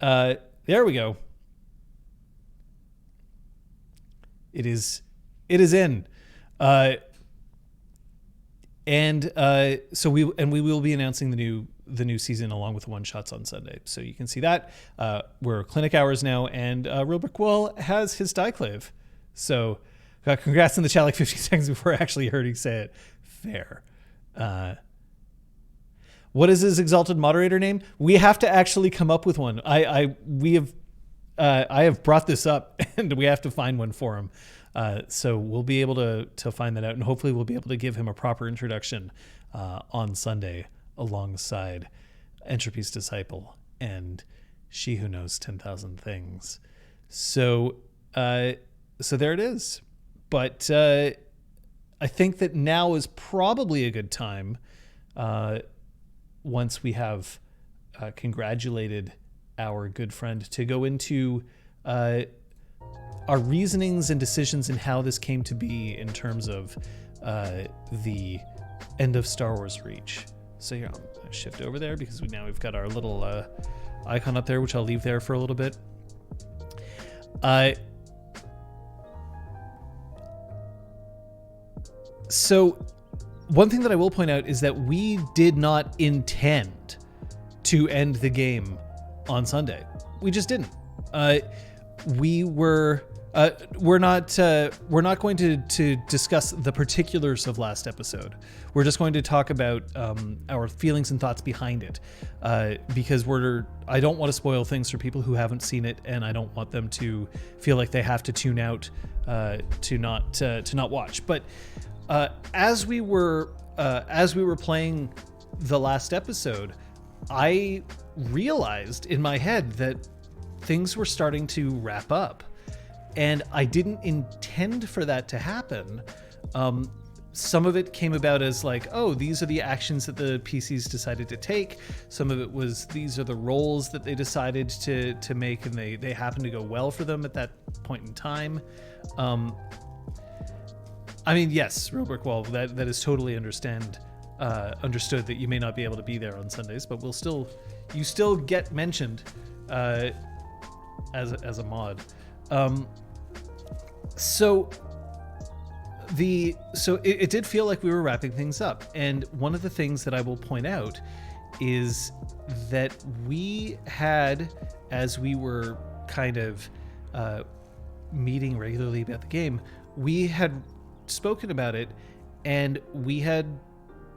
there we go. It is in. So we will be announcing the new season along with one shots on Sunday. So you can see that. We're clinic hours now, and Real Brick Wall has his Diclave. So congrats in the chat like 50 seconds before I actually heard you say it. Fair. What is his exalted moderator name? We have to actually come up with one. I have brought this up, and we have to find one for him. So we'll be able to find that out, and hopefully we'll be able to give him a proper introduction on Sunday alongside Entropy's Disciple and She Who Knows 10,000 Things. So there it is. But I think that now is probably a good time, once we have congratulated our good friend, to go into our reasonings and decisions and how this came to be in terms of the end of Star Wars Reach. So here, I'm going to shift over there because we've got our little icon up there, which I'll leave there for a little bit. So one thing that I will point out is that we did not intend to end the game on Sunday. We just didn't. We're not going to discuss the particulars of last episode. We're just going to talk about our feelings and thoughts behind it, because I don't want to spoil things for people who haven't seen it, and I don't want them to feel like they have to tune out to not watch. But as we were playing the last episode, I realized in my head that things were starting to wrap up. And I didn't intend for that to happen. Some of it came about as like, oh, these are the actions that the PCs decided to take. Some of it was, these are the roles that they decided to make, and they happened to go well for them at that point in time. I mean, yes, Real Brick Wall, that is totally understood that you may not be able to be there on Sundays, but you still get mentioned as a mod. So it did feel like we were wrapping things up. And one of the things that I will point out is that we had, as we were kind of meeting regularly about the game, we had spoken about it, and we had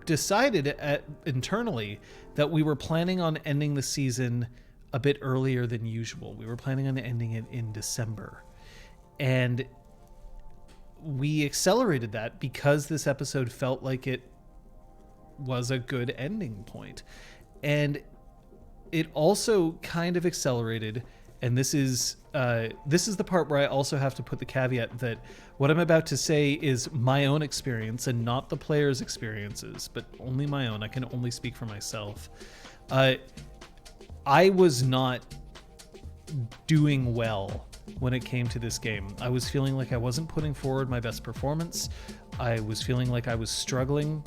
decided internally that we were planning on ending the season a bit earlier than usual. We were planning on ending it in December. And we accelerated that because this episode felt like it was a good ending point. And it also kind of accelerated, and this is the part where I also have to put the caveat that what I'm about to say is my own experience and not the players' experiences, but only my own. I can only speak for myself. I was not doing well when it came to this game. I was feeling like I wasn't putting forward my best performance. I was feeling like I was struggling,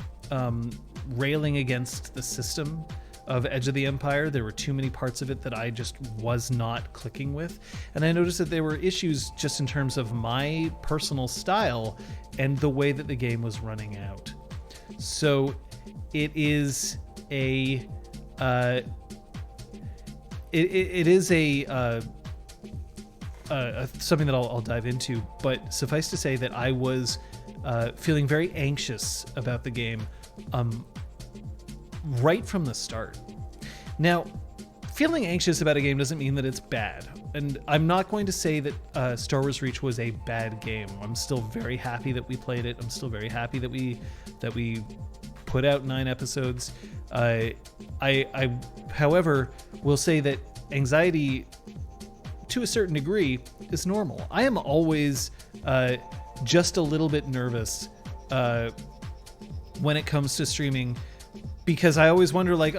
railing against the system of Edge of the Empire. There were too many parts of it that I just was not clicking with. And I noticed that there were issues just in terms of my personal style and the way that the game was running out. So it is something that I'll dive into, but suffice to say that I was feeling very anxious about the game right from the start. Now, feeling anxious about a game doesn't mean that it's bad, and I'm not going to say that Star Wars Reach was a bad game. I'm still very happy that we played it. I'm still very happy that we put out 9 episodes. I however, will say that anxiety to a certain degree, is normal. I am always just a little bit nervous when it comes to streaming, because I always wonder, like,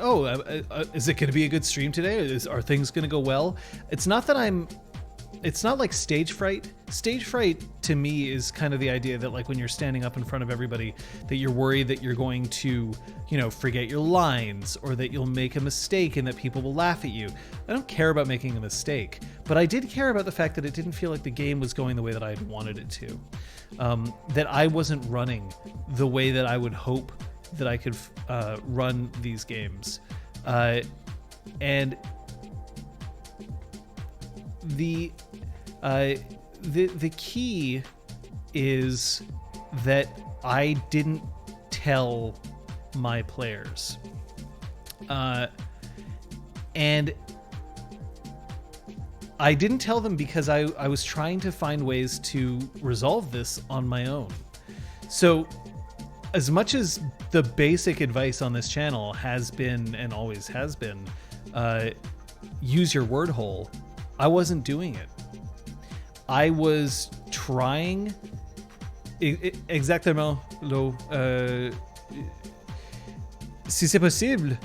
is it going to be a good stream today? Are things going to go well? It's not like stage fright. Stage fright to me is kind of the idea that, like, when you're standing up in front of everybody, that you're worried that you're going to, forget your lines, or that you'll make a mistake and that people will laugh at you. I don't care about making a mistake, but I did care about the fact that it didn't feel like the game was going the way that I had wanted it to. That I wasn't running the way that I would hope that I could run these games. And the key is that I didn't tell my players, and I didn't tell them because I was trying to find ways to resolve this on my own. So as much as the basic advice on this channel has been, and always has been, use your word hole, I wasn't doing it. I was trying exactement si c'est possible,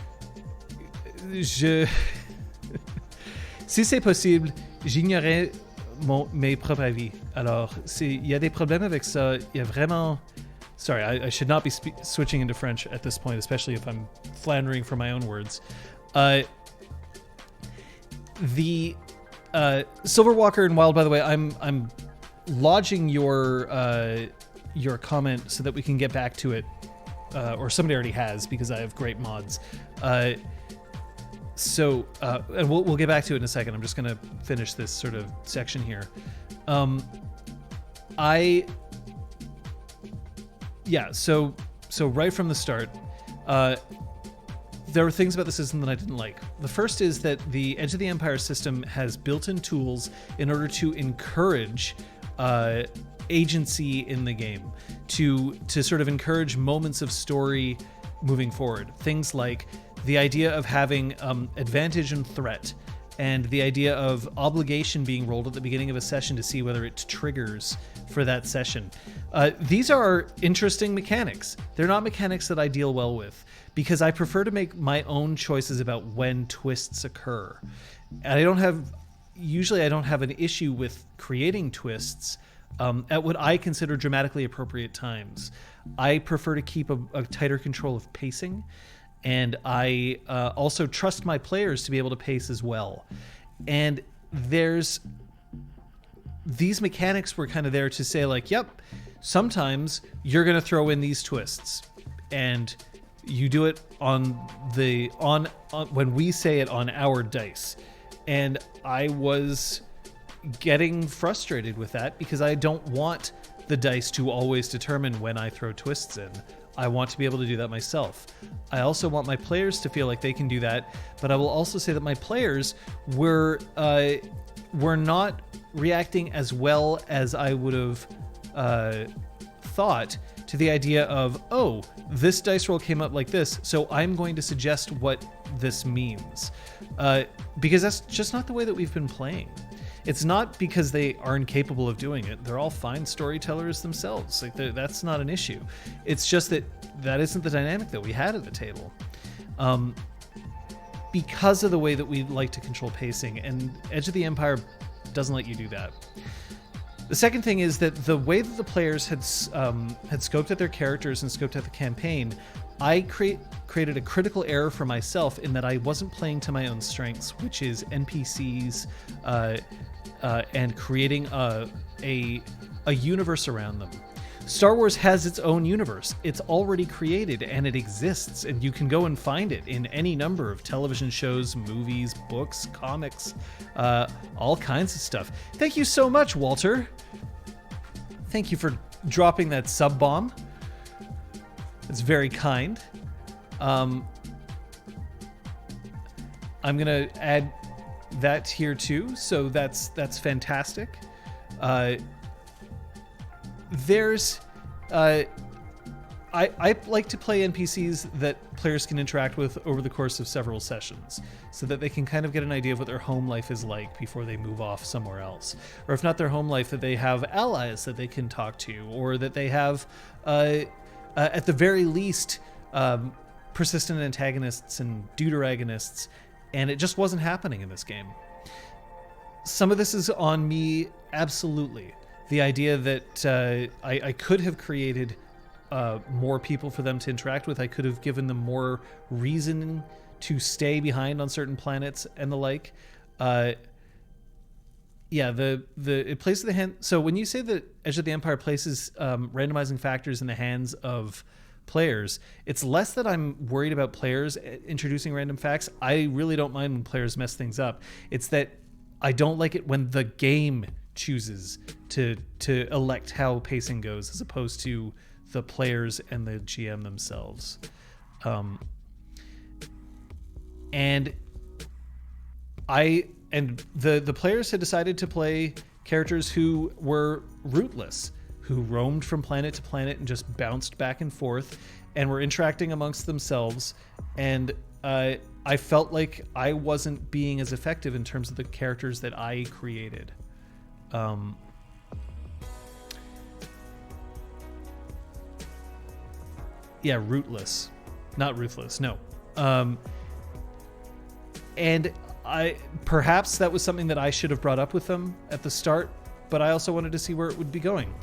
si c'est possible, j'ignorais mes propres avis. Alors, il y a des problèmes avec ça. Il y a vraiment... Sorry, I should not be switching into French at this point, especially if I'm floundering for my own words. The Silverwalker and Wild, by the way, I'm lodging your comment so that we can get back to it, or somebody already has, because I have great mods. And we'll get back to it in a second. I'm just going to finish this sort of section here. So right from the start, there were things about the system that I didn't like. The first is that the Edge of the Empire system has built-in tools in order to encourage agency in the game, to sort of encourage moments of story moving forward. Things like the idea of having advantage and threat, and the idea of obligation being rolled at the beginning of a session to see whether it triggers for that session. These are interesting mechanics. They're not mechanics that I deal well with, because I prefer to make my own choices about when twists occur. And I don't have an issue with creating twists at what I consider dramatically appropriate times. I prefer to keep a tighter control of pacing, and I also trust my players to be able to pace as well. And these mechanics were kind of there to say, like, yep, sometimes you're going to throw in these twists, and you do it on when we say it on our dice. And I was getting frustrated with that, because I don't want the dice to always determine when I throw twists in. I want to be able to do that myself. I also want my players to feel like they can do that, but I will also say that my players were not reacting as well as I would have thought to the idea of, oh, this dice roll came up like this, so I'm going to suggest what this means. Because that's just not the way that we've been playing. It's not because they are incapable of doing it. They're all fine storytellers themselves. Like, that's not an issue. It's just that isn't the dynamic that we had at the table. Because of the way that we like to control pacing, and Edge of the Empire doesn't let you do that. The second thing is that the way that the players had scoped out their characters and scoped out the campaign, I created a critical error for myself in that I wasn't playing to my own strengths, which is NPCs and creating a universe around them. Star Wars has its own universe. It's already created and it exists, and you can go and find it in any number of television shows, movies, books, comics, all kinds of stuff. Thank you so much, Walter. Thank you for dropping that sub bomb. It's very kind. I'm gonna add that here too, so that's fantastic. There's I like to play NPCs that players can interact with over the course of several sessions, so that they can kind of get an idea of what their home life is like before they move off somewhere else. Or if not their home life, that they have allies that they can talk to, or that they have, at the very least, persistent antagonists and deuteragonists, and it just wasn't happening in this game. Some of this is on me, absolutely. The idea that I could have created more people for them to interact with. I could have given them more reason to stay behind on certain planets and the like. It places the hand. So when you say that Edge of the Empire places randomizing factors in the hands of players, it's less that I'm worried about players introducing random facts. I really don't mind when players mess things up. It's that I don't like it when the game chooses to elect how pacing goes, as opposed to the players and the GM themselves. And the players had decided to play characters who were rootless, who roamed from planet to planet and just bounced back and forth and were interacting amongst themselves. And I felt like I wasn't being as effective in terms of the characters that I created. Rootless, not ruthless. No. And perhaps that was something that I should have brought up with them at the start, but I also wanted to see where it would be going.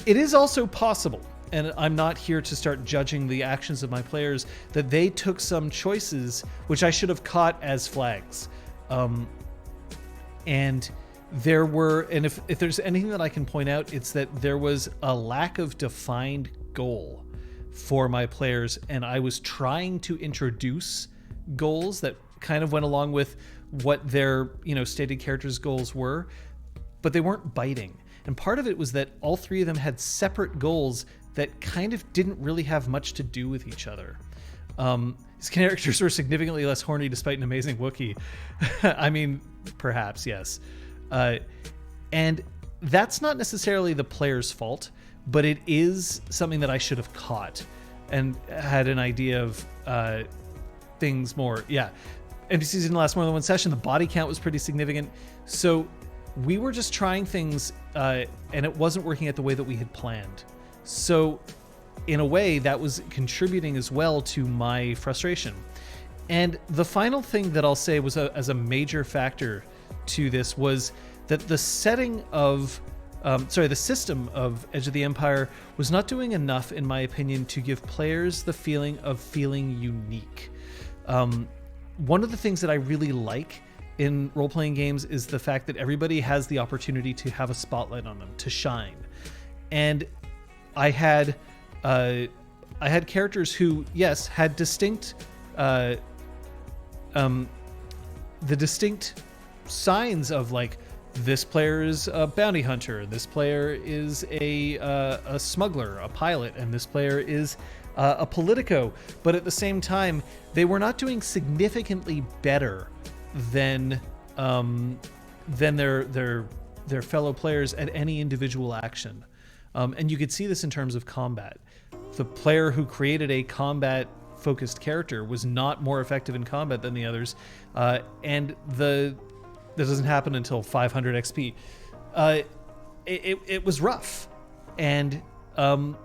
It is also possible, and I'm not here to start judging the actions of my players, that they took some choices which I should have caught as flags. And if there's anything that I can point out, it's that there was a lack of defined goal for my players, and I was trying to introduce goals that kind of went along with what their stated characters' goals were, but they weren't biting. And part of it was that all three of them had separate goals that kind of didn't really have much to do with each other. His characters were significantly less horny despite an amazing Wookiee. I mean, perhaps, yes. And that's not necessarily the player's fault, but it is something that I should have caught and had an idea of things more. Yeah. NPCs didn't last more than one session. The body count was pretty significant. So we were just trying things and it wasn't working out the way that we had planned. So in a way, that was contributing as well to my frustration. And the final thing that I'll say was as a major factor to this was that the setting of the system of Edge of the Empire was not doing enough, in my opinion, to give players the feeling of feeling unique. One of the things that I really like in role-playing games is the fact that everybody has the opportunity to have a spotlight on them, to shine. And I had characters who, yes, had distinct, the distinct signs of, like, this player is a bounty hunter, this player is a smuggler, a pilot, and this player is a politico. But at the same time, they were not doing significantly better than their fellow players at any individual action. And you could see this in terms of combat. The player who created a combat-focused character was not more effective in combat than the others, and this doesn't happen until 500 XP. It was rough, and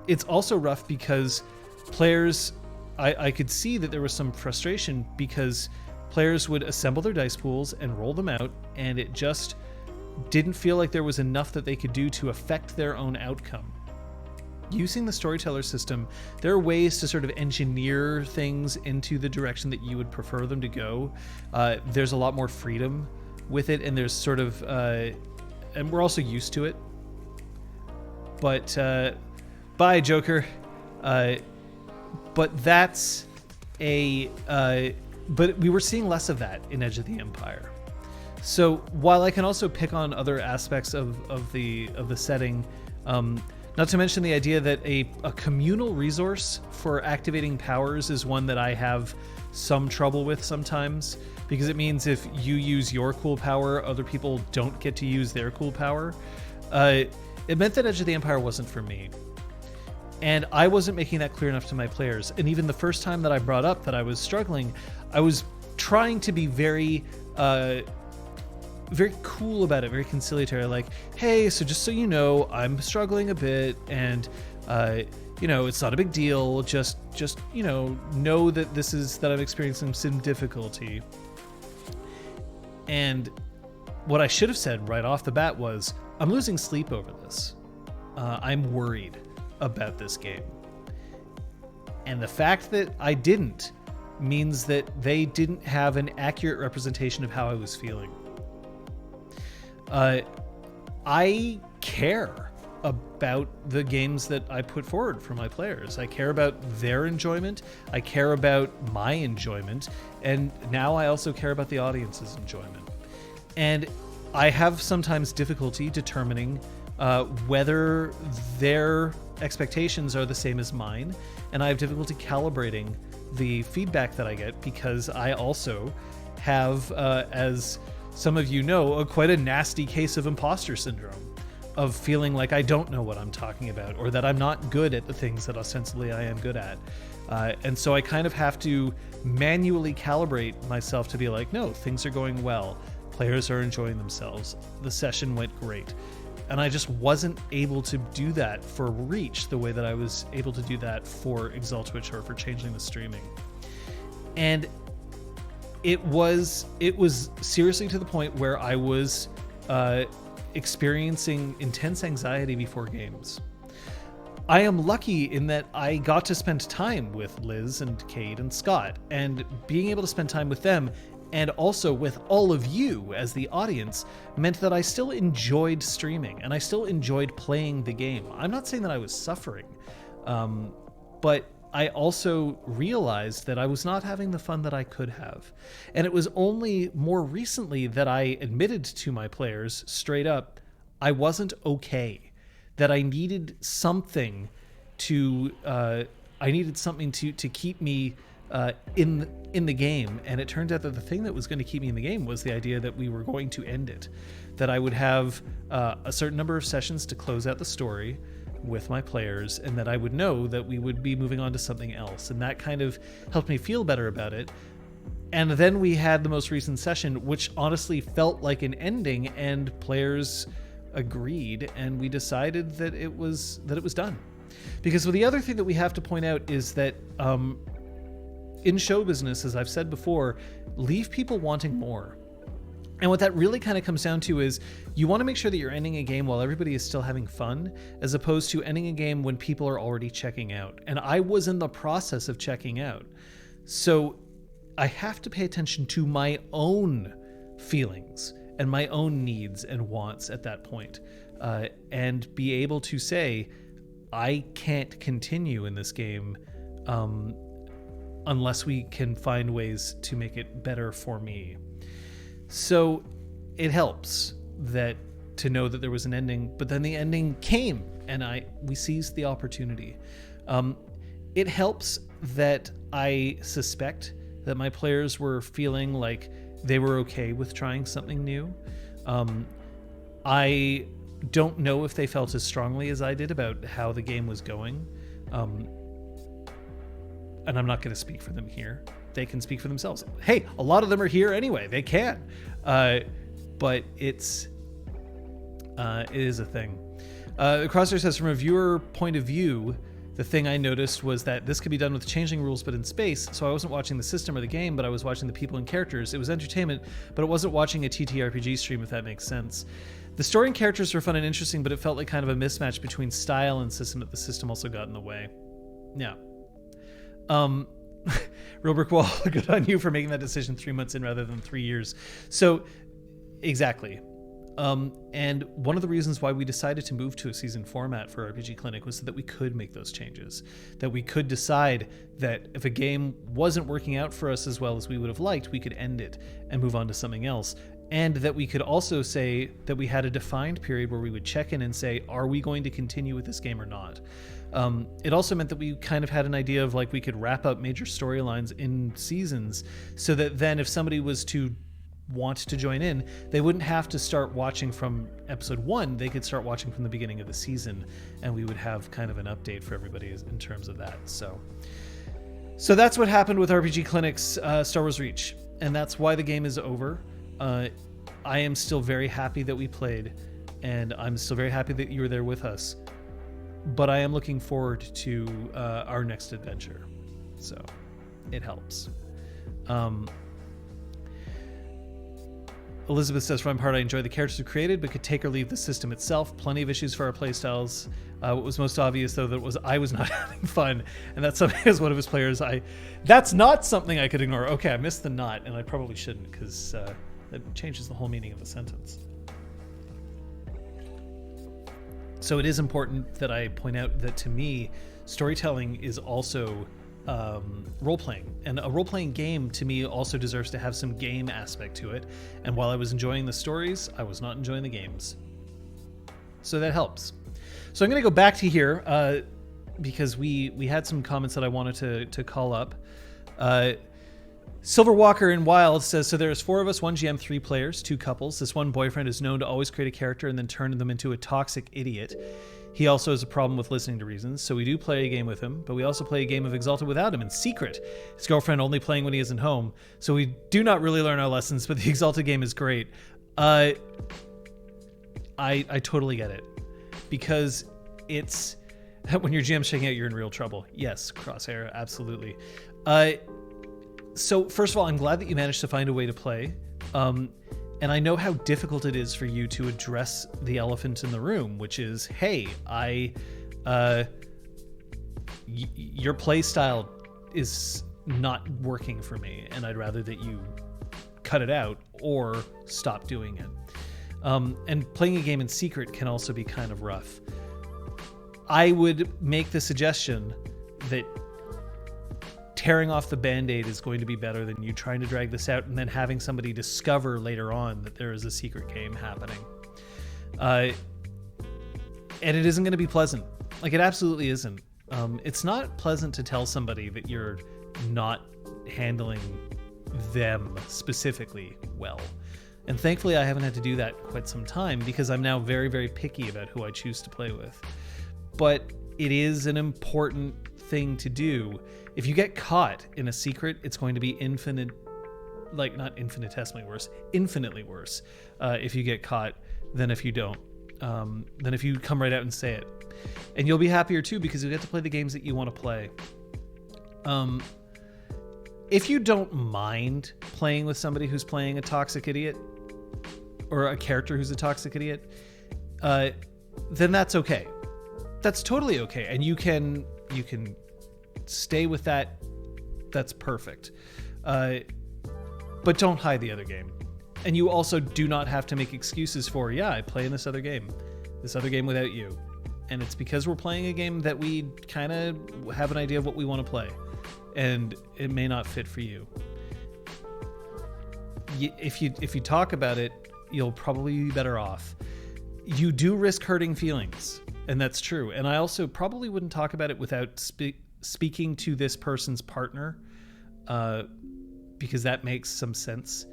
it's also rough because players, I could see that there was some frustration because players would assemble their dice pools and roll them out, and it just didn't feel like there was enough that they could do to affect their own outcome. Using the storyteller system, there are ways to sort of engineer things into the direction that you would prefer them to go. There's a lot more freedom with it, and there's sort of, and we're also used to it. But, bye, Joker. But that's but we were seeing less of that in Edge of the Empire. So while I can also pick on other aspects of the setting, not to mention the idea that a communal resource for activating powers is one that I have some trouble with sometimes, because it means if you use your cool power, other people don't get to use their cool power. It meant that Edge of the Empire wasn't for me. And I wasn't making that clear enough to my players. And even the first time that I brought up that I was struggling, I was trying to be very cool about it, very conciliatory, like, hey, so just so you know, I'm struggling a bit, and it's not a big deal, just know that that I'm experiencing some difficulty. And what I should have said right off the bat was, I'm losing sleep over this. I'm worried about this game. And the fact that I didn't means that they didn't have an accurate representation of how I was feeling. I care about the games that I put forward for my players. I care about their enjoyment. I care about my enjoyment. And now I also care about the audience's enjoyment. And I have sometimes difficulty determining whether their expectations are the same as mine. And I have difficulty calibrating the feedback that I get, because I also have, as some of you know, quite a nasty case of imposter syndrome, of feeling like I don't know what I'm talking about, or that I'm not good at the things that ostensibly I am good at. And so I kind of have to manually calibrate myself to be like, no, things are going well. Players are enjoying themselves. The session went great. And I just wasn't able to do that for Reach the way that I was able to do that for Exaltwitch or for Changeling the Streaming. And it was seriously to the point where I was experiencing intense anxiety before games. I am lucky in that I got to spend time with Liz and Cade and Scott, and being able to spend time with them and also with all of you as the audience meant that I still enjoyed streaming and I still enjoyed playing the game. I'm not saying that I was suffering, but I also realized that I was not having the fun that I could have. And it was only more recently that I admitted to my players straight up, I wasn't okay, that I needed something to keep me in the game. And it turned out that the thing that was going to keep me in the game was the idea that we were going to end it, that I would have a certain number of sessions to close out the story with my players, and that I would know that we would be moving on to something else. And that kind of helped me feel better about it. And then we had the most recent session, which honestly felt like an ending, and players agreed, and we decided that it was done. Because the other thing that we have to point out is that in show business, as I've said before, leave people wanting more. And what that really kind of comes down to is you want to make sure that you're ending a game while everybody is still having fun, as opposed to ending a game when people are already checking out. And I was in the process of checking out. So I have to pay attention to my own feelings and my own needs and wants at that point, and be able to say, I can't continue in this game unless we can find ways to make it better for me. So it helps that to know that there was an ending, but then the ending came and we seized the opportunity. It helps that I suspect that my players were feeling like they were okay with trying something new. I don't know if they felt as strongly as I did about how the game was going. And I'm not going to speak for them here. They can speak for themselves. Hey, a lot of them are here anyway. They can. But it is a thing. Crosshair says, from a viewer point of view, the thing I noticed was that this could be done with changing rules, but in space. So I wasn't watching the system or the game, but I was watching the people and characters. It was entertainment, but it wasn't watching a TTRPG stream, if that makes sense. The story and characters were fun and interesting, but it felt like kind of a mismatch between style and system, that the system also got in the way. Yeah. Real Brick Wall, good on you for making that decision 3 months in rather than 3 years. So, exactly. And one of the reasons why we decided to move to a season format for RPG Clinic was so that we could make those changes. That we could decide that if a game wasn't working out for us as well as we would have liked, we could end it and move on to something else. And that we could also say that we had a defined period where we would check in and say, are we going to continue with this game or not? It also meant that we kind of had an idea of like we could wrap up major storylines in seasons, so that then if somebody was to want to join in, they wouldn't have to start watching from episode 1. They could start watching from the beginning of the season, and we would have kind of an update for everybody in terms of that. So that's what happened with RPG Clinic's Star Wars Reach, and that's why the game is over. I am still very happy that we played, and I'm still very happy that you were there with us. But I am looking forward to our next adventure, so it helps. Elizabeth says, for my part, I enjoy the characters we created, but could take or leave the system itself. Plenty of issues for our playstyles. What was most obvious, though, that I was not having fun, and that's something as one of his players. That's not something I could ignore. Okay, I missed the not, and I probably shouldn't, because that changes the whole meaning of the sentence. So it is important that I point out that, to me, storytelling is also role-playing, and a role-playing game to me also deserves to have some game aspect to it. And while I was enjoying the stories, I was not enjoying the games, so that helps. So I'm going to go back to here because we had some comments that I wanted to call up. Silver Walker in Wild says, so there's 4 of us, 1 GM, 3 players, 2 couples. This one boyfriend is known to always create a character and then turn them into a toxic idiot. He also has a problem with listening to reasons, so we do play a game with him, but we also play a game of Exalted without him in secret. His girlfriend only playing when he isn't home, so we do not really learn our lessons, but the Exalted game is great. I totally get it, because it's when your GM's checking out, you're in real trouble. Yes, Crosshair, absolutely. So first of all, I'm glad that you managed to find a way to play. And I know how difficult it is for you to address the elephant in the room, which is, hey, your play style is not working for me, and I'd rather that you cut it out or stop doing it. And playing a game in secret can also be kind of rough. I would make the suggestion that tearing off the Band-Aid is going to be better than you trying to drag this out and then having somebody discover later on that there is a secret game happening. And it isn't going to be pleasant. Like, it absolutely isn't. It's not pleasant to tell somebody that you're not handling them specifically well. And thankfully, I haven't had to do that quite some time, because I'm now very, very picky about who I choose to play with. But it is an important thing to do. If you get caught in a secret, it's going to be infinitely worse if you get caught than if you don't. Than if you come right out and say it. And you'll be happier too, because you'll get to play the games that you want to play. If you don't mind playing with somebody who's playing a toxic idiot, or a character who's a toxic idiot, then that's okay. That's totally okay. And you can stay with that. That's perfect. But don't hide the other game. And you also do not have to make excuses for, I play in this other game without you. And it's because we're playing a game that we kind of have an idea of what we want to play. And it may not fit for you. If you talk about it, you'll probably be better off. You do risk hurting feelings, and that's true. And I also probably wouldn't talk about it without speaking to this person's partner, because that makes some sense.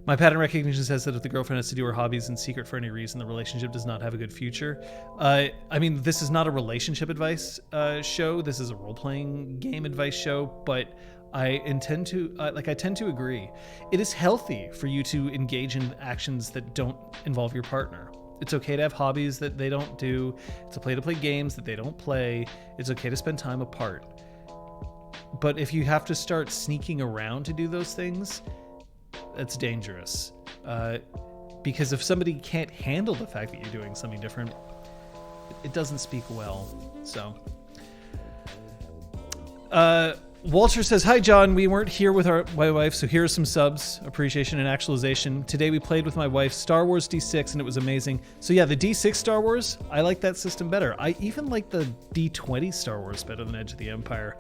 My pattern recognition says that if the girlfriend has to do her hobbies in secret for any reason, the relationship does not have a good future. I mean, this is not a relationship advice show. This is a role-playing game advice show, but I tend to agree. It is healthy for you to engage in actions that don't involve your partner. It's okay to have hobbies that they don't do. It's okay to play games that they don't play. It's okay to spend time apart. But if you have to start sneaking around to do those things, that's dangerous. Because if somebody can't handle the fact that you're doing something different, it doesn't speak well. So, Walter says, hi, John. We weren't here with my wife, so here are some subs, appreciation, and actualization. Today we played with my wife Star Wars D6, and it was amazing. So yeah, the D6 Star Wars, I like that system better. I even like the D20 Star Wars better than Edge of the Empire.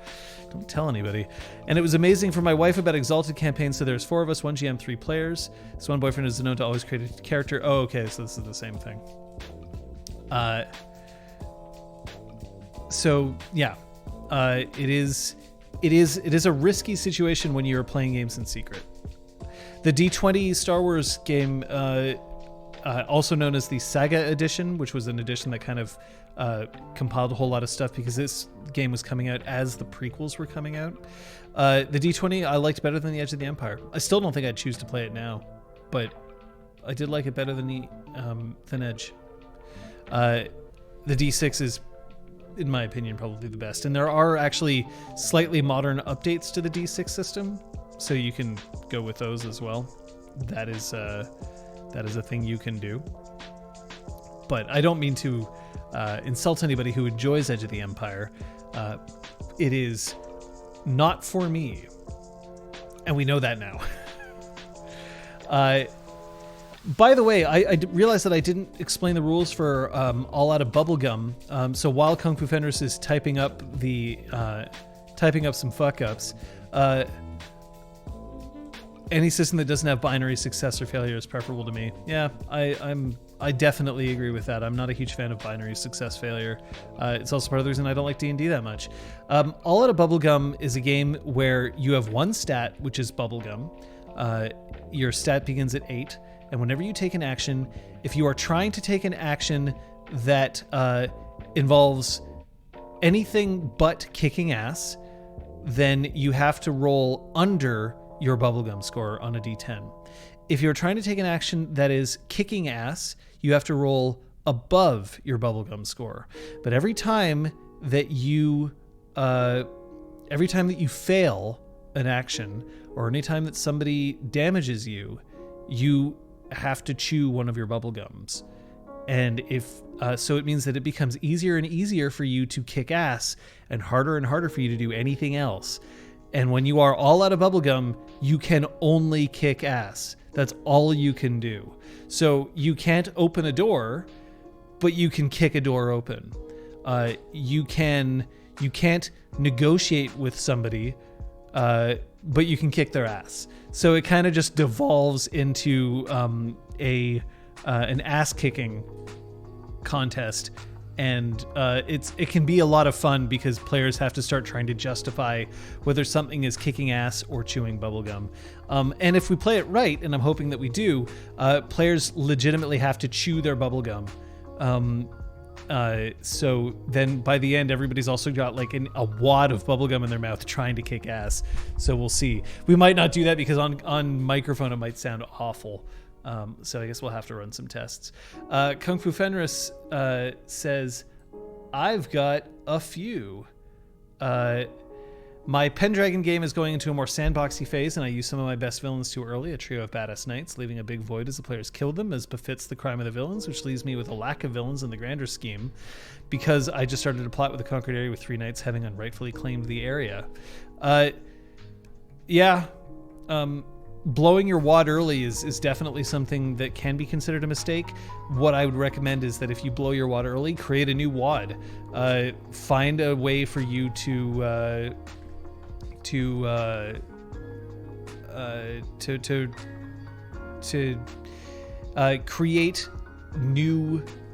Don't tell anybody. And it was amazing for my wife about Exalted campaign. So there's 4 of us, 1 GM, 3 players. This one boyfriend is known to always create a character. Oh, okay, so this is the same thing. So yeah, it is a risky situation when you're playing games in secret. The D20 Star Wars game, also known as the Saga Edition, which was an edition that kind of compiled a whole lot of stuff because this game was coming out as the prequels were coming out. The D20 I liked better than the Edge of the Empire. I still don't think I'd choose to play it now, but I did like it better than Edge. The D6 is, in my opinion, probably the best. And there are actually slightly modern updates to the D6 system, so you can go with those as well. That is a thing you can do. But I don't mean to insult anybody who enjoys Edge of the Empire. It is not for me, and we know that now. By the way, I realized that I didn't explain the rules for All Out of Bubblegum. So while Kung Fu Fenris is typing up some fuck ups, any system that doesn't have binary success or failure is preferable to me. Yeah, I definitely agree with that. I'm not a huge fan of binary success failure. It's also part of the reason I don't like D&D that much. All Out of Bubblegum is a game where you have one stat, which is Bubblegum. Your stat begins at 8. And whenever you take an action, if you are trying to take an action that involves anything but kicking ass, then you have to roll under your Bubblegum score on a D10. If you're trying to take an action that is kicking ass, you have to roll above your Bubblegum score. But every time that you fail an action, or anytime that somebody damages you, you have to chew one of your bubble gums. And so it means that it becomes easier and easier for you to kick ass and harder for you to do anything else. And when you are all out of bubblegum, you can only kick ass. That's all you can do. So you can't open a door, but you can kick a door open. You can't negotiate with somebody, but you can kick their ass. So it kind of just devolves into an ass kicking contest, and it can be a lot of fun because players have to start trying to justify whether something is kicking ass or chewing bubblegum. And if we play it right, and I'm hoping that we do, players legitimately have to chew their bubblegum. So then by the end, everybody's also got like a wad of bubblegum in their mouth trying to kick ass. So we'll see. We might not do that because on microphone it might sound awful. So I guess we'll have to run some tests. Kung Fu Fenris says, I've got a few. My Pendragon game is going into a more sandboxy phase, and I use some of my best villains too early, a trio of badass knights, leaving a big void as the players kill them, as befits the crime of the villains, which leaves me with a lack of villains in the grander scheme, because I just started to plot with the conquered area with 3 knights having unrightfully claimed the area. Blowing your wad early is definitely something that can be considered a mistake. What I would recommend is that if you blow your wad early, create a new wad. Find a way for you to create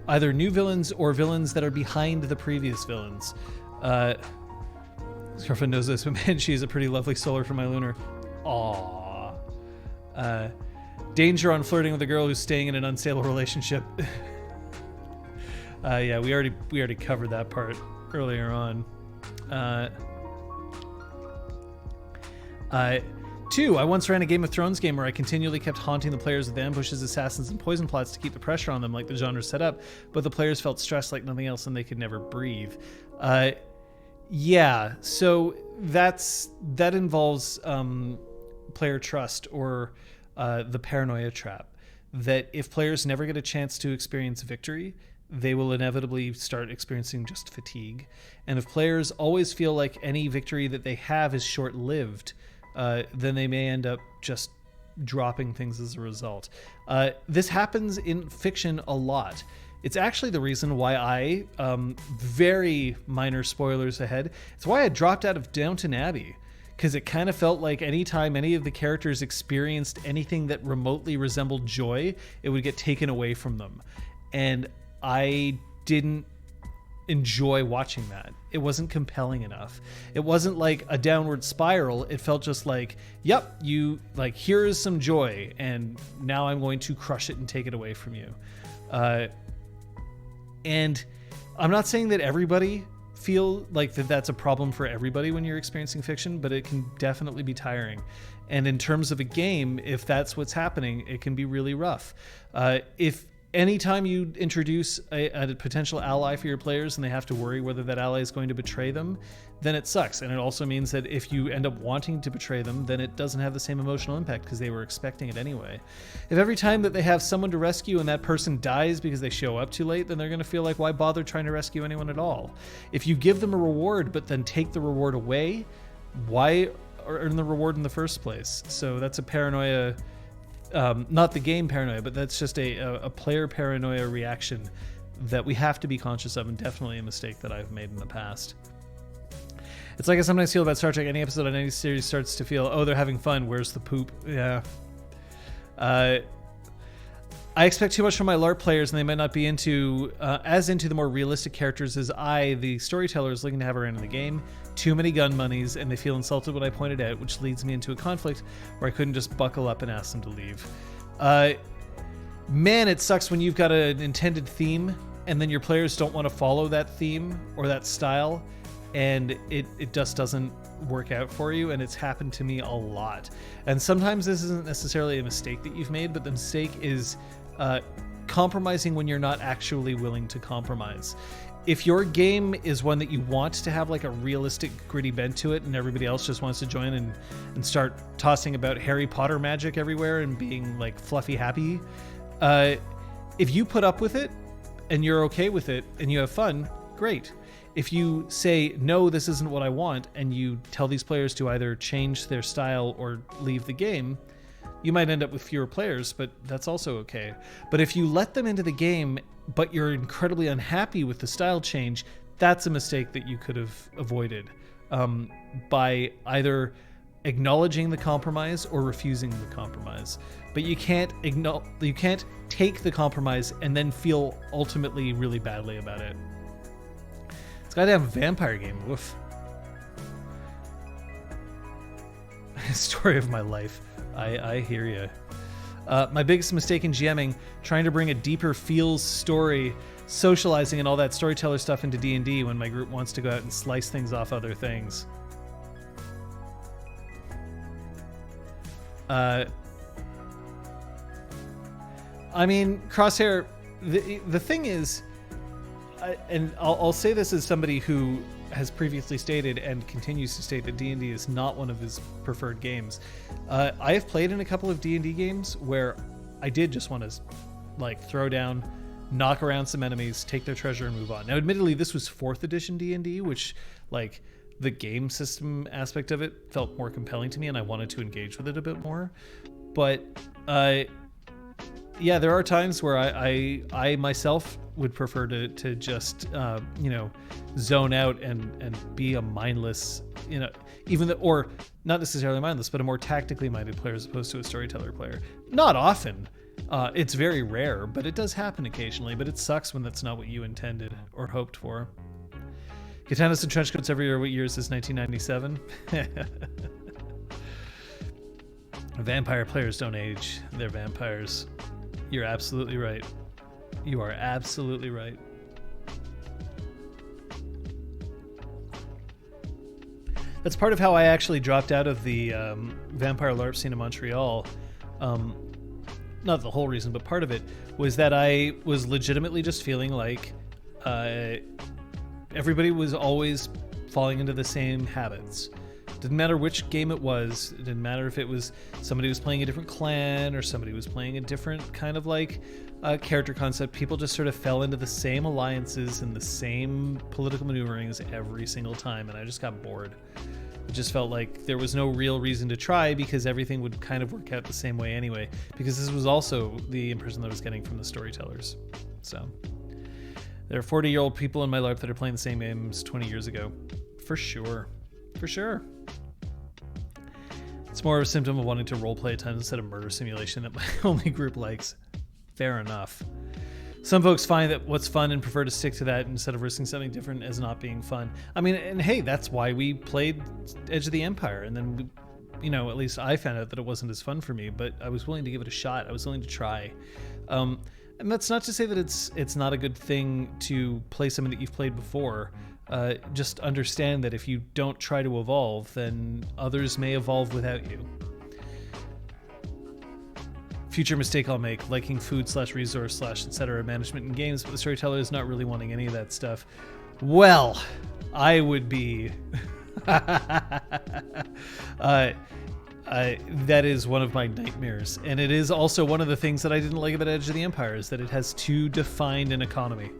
either new villains or villains that are behind the previous villains. His girlfriend knows this, but man, she is a pretty lovely solar for my lunar. Aww. Danger on flirting with a girl who's staying in an unstable relationship. Yeah, we already covered that part earlier on. 2, I once ran a Game of Thrones game where I continually kept haunting the players with ambushes, assassins, and poison plots to keep the pressure on them like the genre set up, but the players felt stressed like nothing else and they could never breathe. Yeah, so that involves player trust, or the paranoia trap, that if players never get a chance to experience victory, they will inevitably start experiencing just fatigue. And if players always feel like any victory that they have is short-lived, then they may end up just dropping things as a result. This happens in fiction a lot. It's actually the reason why I, very minor spoilers ahead, it's why I dropped out of Downton Abbey, because it kind of felt like anytime any of the characters experienced anything that remotely resembled joy, it would get taken away from them. And I didn't enjoy watching that. It wasn't compelling enough. It wasn't like a downward spiral. It felt just like, yep, you like, here is some joy, and now I'm going to crush it and take it away from you. And I'm not saying that everybody feel like that's a problem for everybody when you're experiencing fiction, but it can definitely be tiring. And in terms of a game, if that's what's happening, it can be really rough. If anytime you introduce a potential ally for your players and they have to worry whether that ally is going to betray them, then it sucks. And it also means that if you end up wanting to betray them, then it doesn't have the same emotional impact because they were expecting it anyway. If every time that they have someone to rescue and that person dies because they show up too late, then they're going to feel like, why bother trying to rescue anyone at all? If you give them a reward but then take the reward away, why earn the reward in the first place? So that's a paranoia. Not the game paranoia, but that's just a player paranoia reaction that we have to be conscious of, and definitely a mistake that I've made in the past. It's like I sometimes feel about Star Trek. Any episode on any series starts to feel, oh, they're having fun. Where's the poop? Yeah. I expect too much from my LARP players, and they might not be into the more realistic characters as I, the storyteller, is looking to have around in the game. Too many gun monies, and they feel insulted when I point it out, which leads me into a conflict where I couldn't just buckle up and ask them to leave. Man, it sucks when you've got an intended theme, and then your players don't want to follow that theme or that style, and it just doesn't work out for you, and it's happened to me a lot. And sometimes this isn't necessarily a mistake that you've made, but the mistake is compromising when you're not actually willing to compromise. If your game is one that you want to have like a realistic, gritty bent to it, and everybody else just wants to join and start tossing about Harry Potter magic everywhere and being like fluffy happy, if you put up with it and you're okay with it and you have fun, great. If you say, no, this isn't what I want, and you tell these players to either change their style or leave the game, you might end up with fewer players, but that's also okay. But if you let them into the game, but you're incredibly unhappy with the style change, that's a mistake that you could have avoided by either acknowledging the compromise or refusing the compromise. But you can't take the compromise and then feel ultimately really badly about it. It's a goddamn vampire game. Woof. Story of my life. I hear you. My biggest mistake in GMing, trying to bring a deeper feels story, socializing and all that storyteller stuff into D&D when my group wants to go out and slice things off other things. I mean, Crosshair, the thing is, and I'll say this as somebody who has previously stated and continues to state that D&D is not one of his preferred games. I have played in a couple of D&D games where I did just want to like throw down, knock around some enemies, take their treasure and move on. Now, admittedly, this was 4th edition D&D, which like the game system aspect of it felt more compelling to me and I wanted to engage with it a bit more. But yeah, there are times where I myself would prefer to just zone out and be a mindless, or not necessarily mindless, but a more tactically minded player as opposed to a storyteller player. Not often. It's very rare, but it does happen occasionally. But it sucks when that's not what you intended or hoped for. Katanas and trench coats every year. What year is this? 1997. Vampire players don't age. They're vampires. You're absolutely right. You are absolutely right. That's part of how I actually dropped out of the vampire LARP scene in Montreal. Not the whole reason, but part of it was that I was legitimately just feeling like everybody was always falling into the same habits. Didn't matter which game it was. It didn't matter if it was somebody was playing a different clan or somebody was playing a different kind of like character concept. People just sort of fell into the same alliances and the same political maneuverings every single time, and I just got bored. It just felt like there was no real reason to try because everything would kind of work out the same way anyway, because this was also the impression that I was getting from the storytellers. So there are 40-year-old people in my life that are playing the same games 20 years ago. For sure. For sure. It's more of a symptom of wanting to roleplay a ton instead of murder simulation that my only group likes. Fair enough. Some folks find that what's fun and prefer to stick to that instead of risking something different as not being fun. I mean, and hey, that's why we played Edge of the Empire, and then at least I found out that it wasn't as fun for me, but I was willing to give it a shot. I was willing to try. And that's not to say that it's not a good thing to play something that you've played before. Just understand that if you don't try to evolve, then others may evolve without you. Future mistake I'll make, liking food/resource/ etc. management in games, but the storyteller is not really wanting any of that stuff. Well, I would be... that is one of my nightmares, and it is also one of the things that I didn't like about Edge of the Empire, is that it has too defined an economy,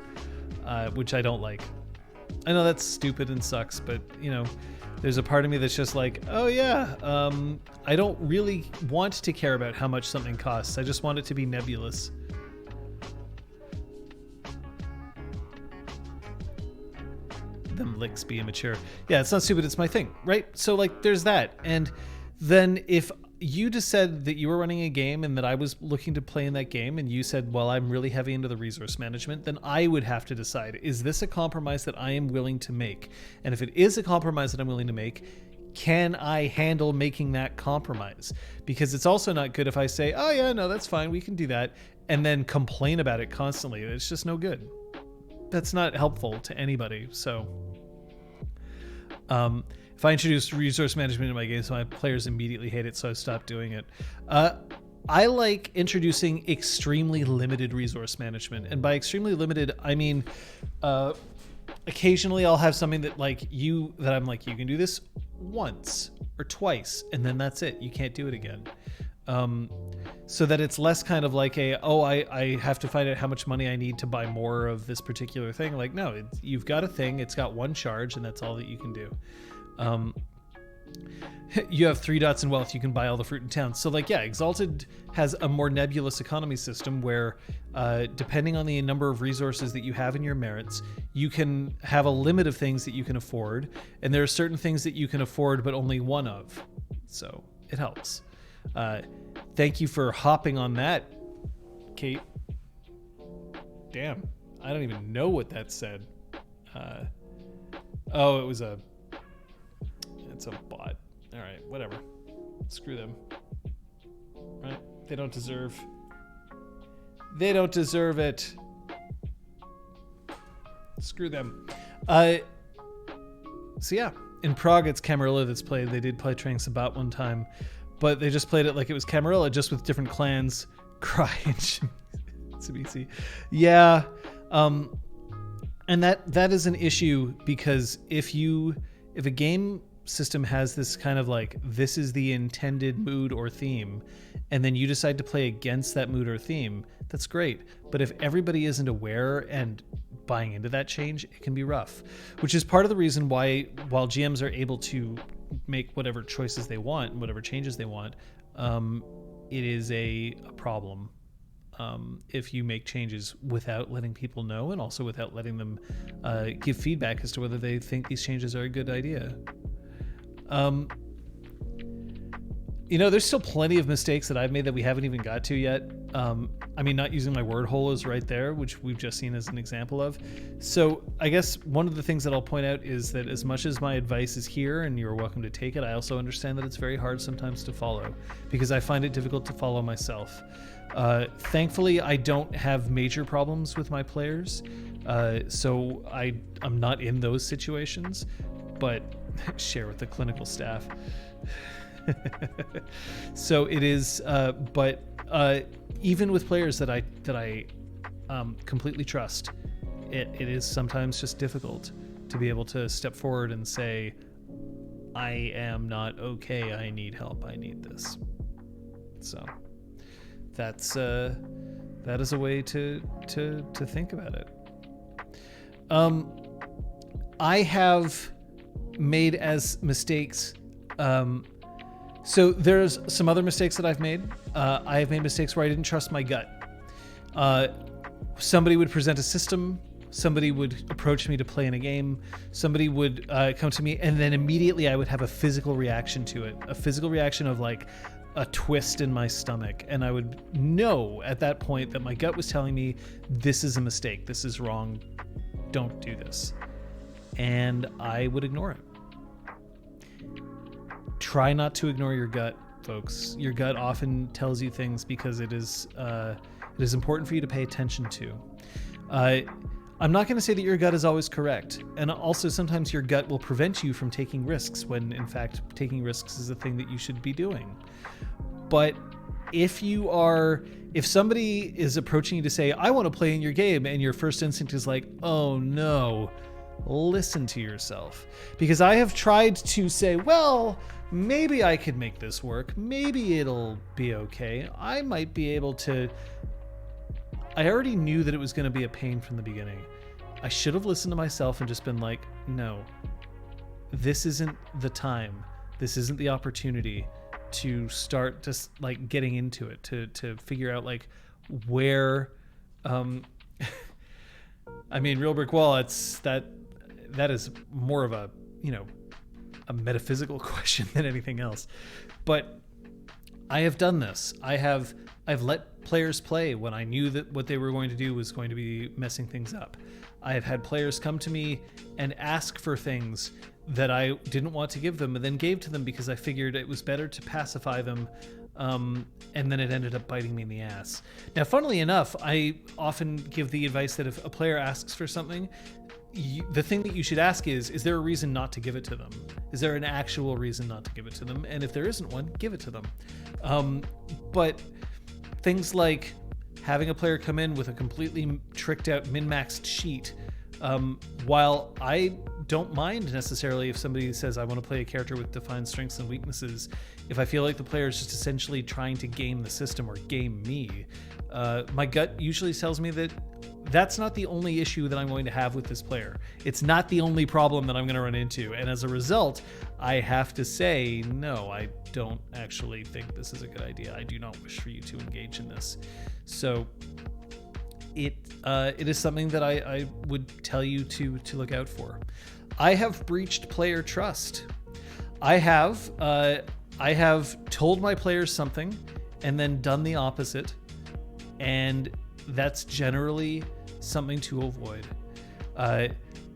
which I don't like. I know that's stupid and sucks, but there's a part of me that's just like, oh yeah, I don't really want to care about how much something costs. I just want it to be nebulous. Them licks be immature. Yeah, it's not stupid, it's my thing, right? So like there's that. And then if you just said that you were running a game and that I was looking to play in that game, and you said, well, I'm really heavy into the resource management, then I would have to decide, is this a compromise that I am willing to make? And if it is a compromise that I'm willing to make, can I handle making that compromise? Because it's also not good if I say, oh yeah, no, that's fine, we can do that, and then complain about it constantly. It's just no good. That's not helpful to anybody. So if I introduce resource management in my games, my players immediately hate it, so I stopped doing it. I like introducing extremely limited resource management, and by extremely limited, I mean occasionally I'll have something that I'm like, you can do this once or twice, and then that's it. You can't do it again. So that it's less kind of like I have to find out how much money I need to buy more of this particular thing. Like, no, you've got a thing, it's got one charge, and that's all that you can do. You have 3 dots in wealth, you can buy all the fruit in town. So like, yeah, Exalted has a more nebulous economy system where depending on the number of resources that you have in your merits, you can have a limit of things that you can afford, and there are certain things that you can afford but only one of. So it helps. Thank you for hopping on that, Kate. Damn, I don't even know what that said. Oh, it's a bot. All right, whatever. Screw them. Right? They don't deserve it. Screw them. So yeah, in Prague it's Camarilla that's played. They did play Training Sabat one time, but they just played it like it was Camarilla, just with different clans. Cry and Tsubisi. Yeah. And that is an issue, because if a game system has this kind of like, this is the intended mood or theme, and then you decide to play against that mood or theme, that's great. But if everybody isn't aware and buying into that change, it can be rough, which is part of the reason why, while GMs are able to make whatever choices they want and whatever changes they want, it is a problem if you make changes without letting people know, and also without letting them give feedback as to whether they think these changes are a good idea. There's still plenty of mistakes that I've made that we haven't even got to yet. I mean, not using my word hole is right there, which we've just seen as an example of. So I guess one of the things that I'll point out is that as much as my advice is here and you're welcome to take it, I also understand that it's very hard sometimes to follow, because I find it difficult to follow myself. Thankfully, I don't have major problems with my players, so I'm not in those situations, but share with the clinical staff. So it is, but even with players that I completely trust, it is sometimes just difficult to be able to step forward and say, I am not okay, I need help, I need this. So that is a way to think about it. I have made as mistakes. So there's some other mistakes that I've made. I have made mistakes where I didn't trust my gut. Somebody would present a system, somebody would approach me to play in a game, somebody would come to me, and then immediately I would have a physical reaction to it. A physical reaction of like, a twist in my stomach, and I would know at that point that my gut was telling me, this is a mistake, this is wrong, don't do this. And I would ignore it. Try not to ignore your gut, folks. Your gut often tells you things because it is important for you to pay attention to. I'm not going to say that your gut is always correct. And also sometimes your gut will prevent you from taking risks when in fact taking risks is a thing that you should be doing. But if somebody is approaching you to say, I want to play in your game, and your first instinct is like, oh no, listen to yourself. Because I have tried to say, well, maybe I could make this work. Maybe it'll be okay. I might be able to. I already knew that it was going to be a pain from the beginning. I should have listened to myself and just been like, no, this isn't the time. This isn't the opportunity to start just like getting into it, to figure out like where, I mean, Real Brick Wall, that is more of a, a metaphysical question than anything else. But I have done this. I've let players play when I knew that what they were going to do was going to be messing things up. I have had players come to me and ask for things that I didn't want to give them, and then gave to them because I figured it was better to pacify them, and then it ended up biting me in the ass. Now, funnily enough, I often give the advice that if a player asks for something, the thing that you should ask is there a reason not to give it to them? Is there an actual reason not to give it to them? And if there isn't one, give it to them. But things like having a player come in with a completely tricked out min-maxed sheet, while I don't mind necessarily if somebody says I want to play a character with defined strengths and weaknesses, if I feel like the player is just essentially trying to game the system or game me, my gut usually tells me that that's not the only issue that I'm going to have with this player. It's not the only problem that I'm going to run into. And as a result, I have to say, no, I don't actually think this is a good idea. I do not wish for you to engage in this. So it is something that I would tell you to look out for. I have breached player trust. I have told my players something and then done the opposite, and that's generally something to avoid.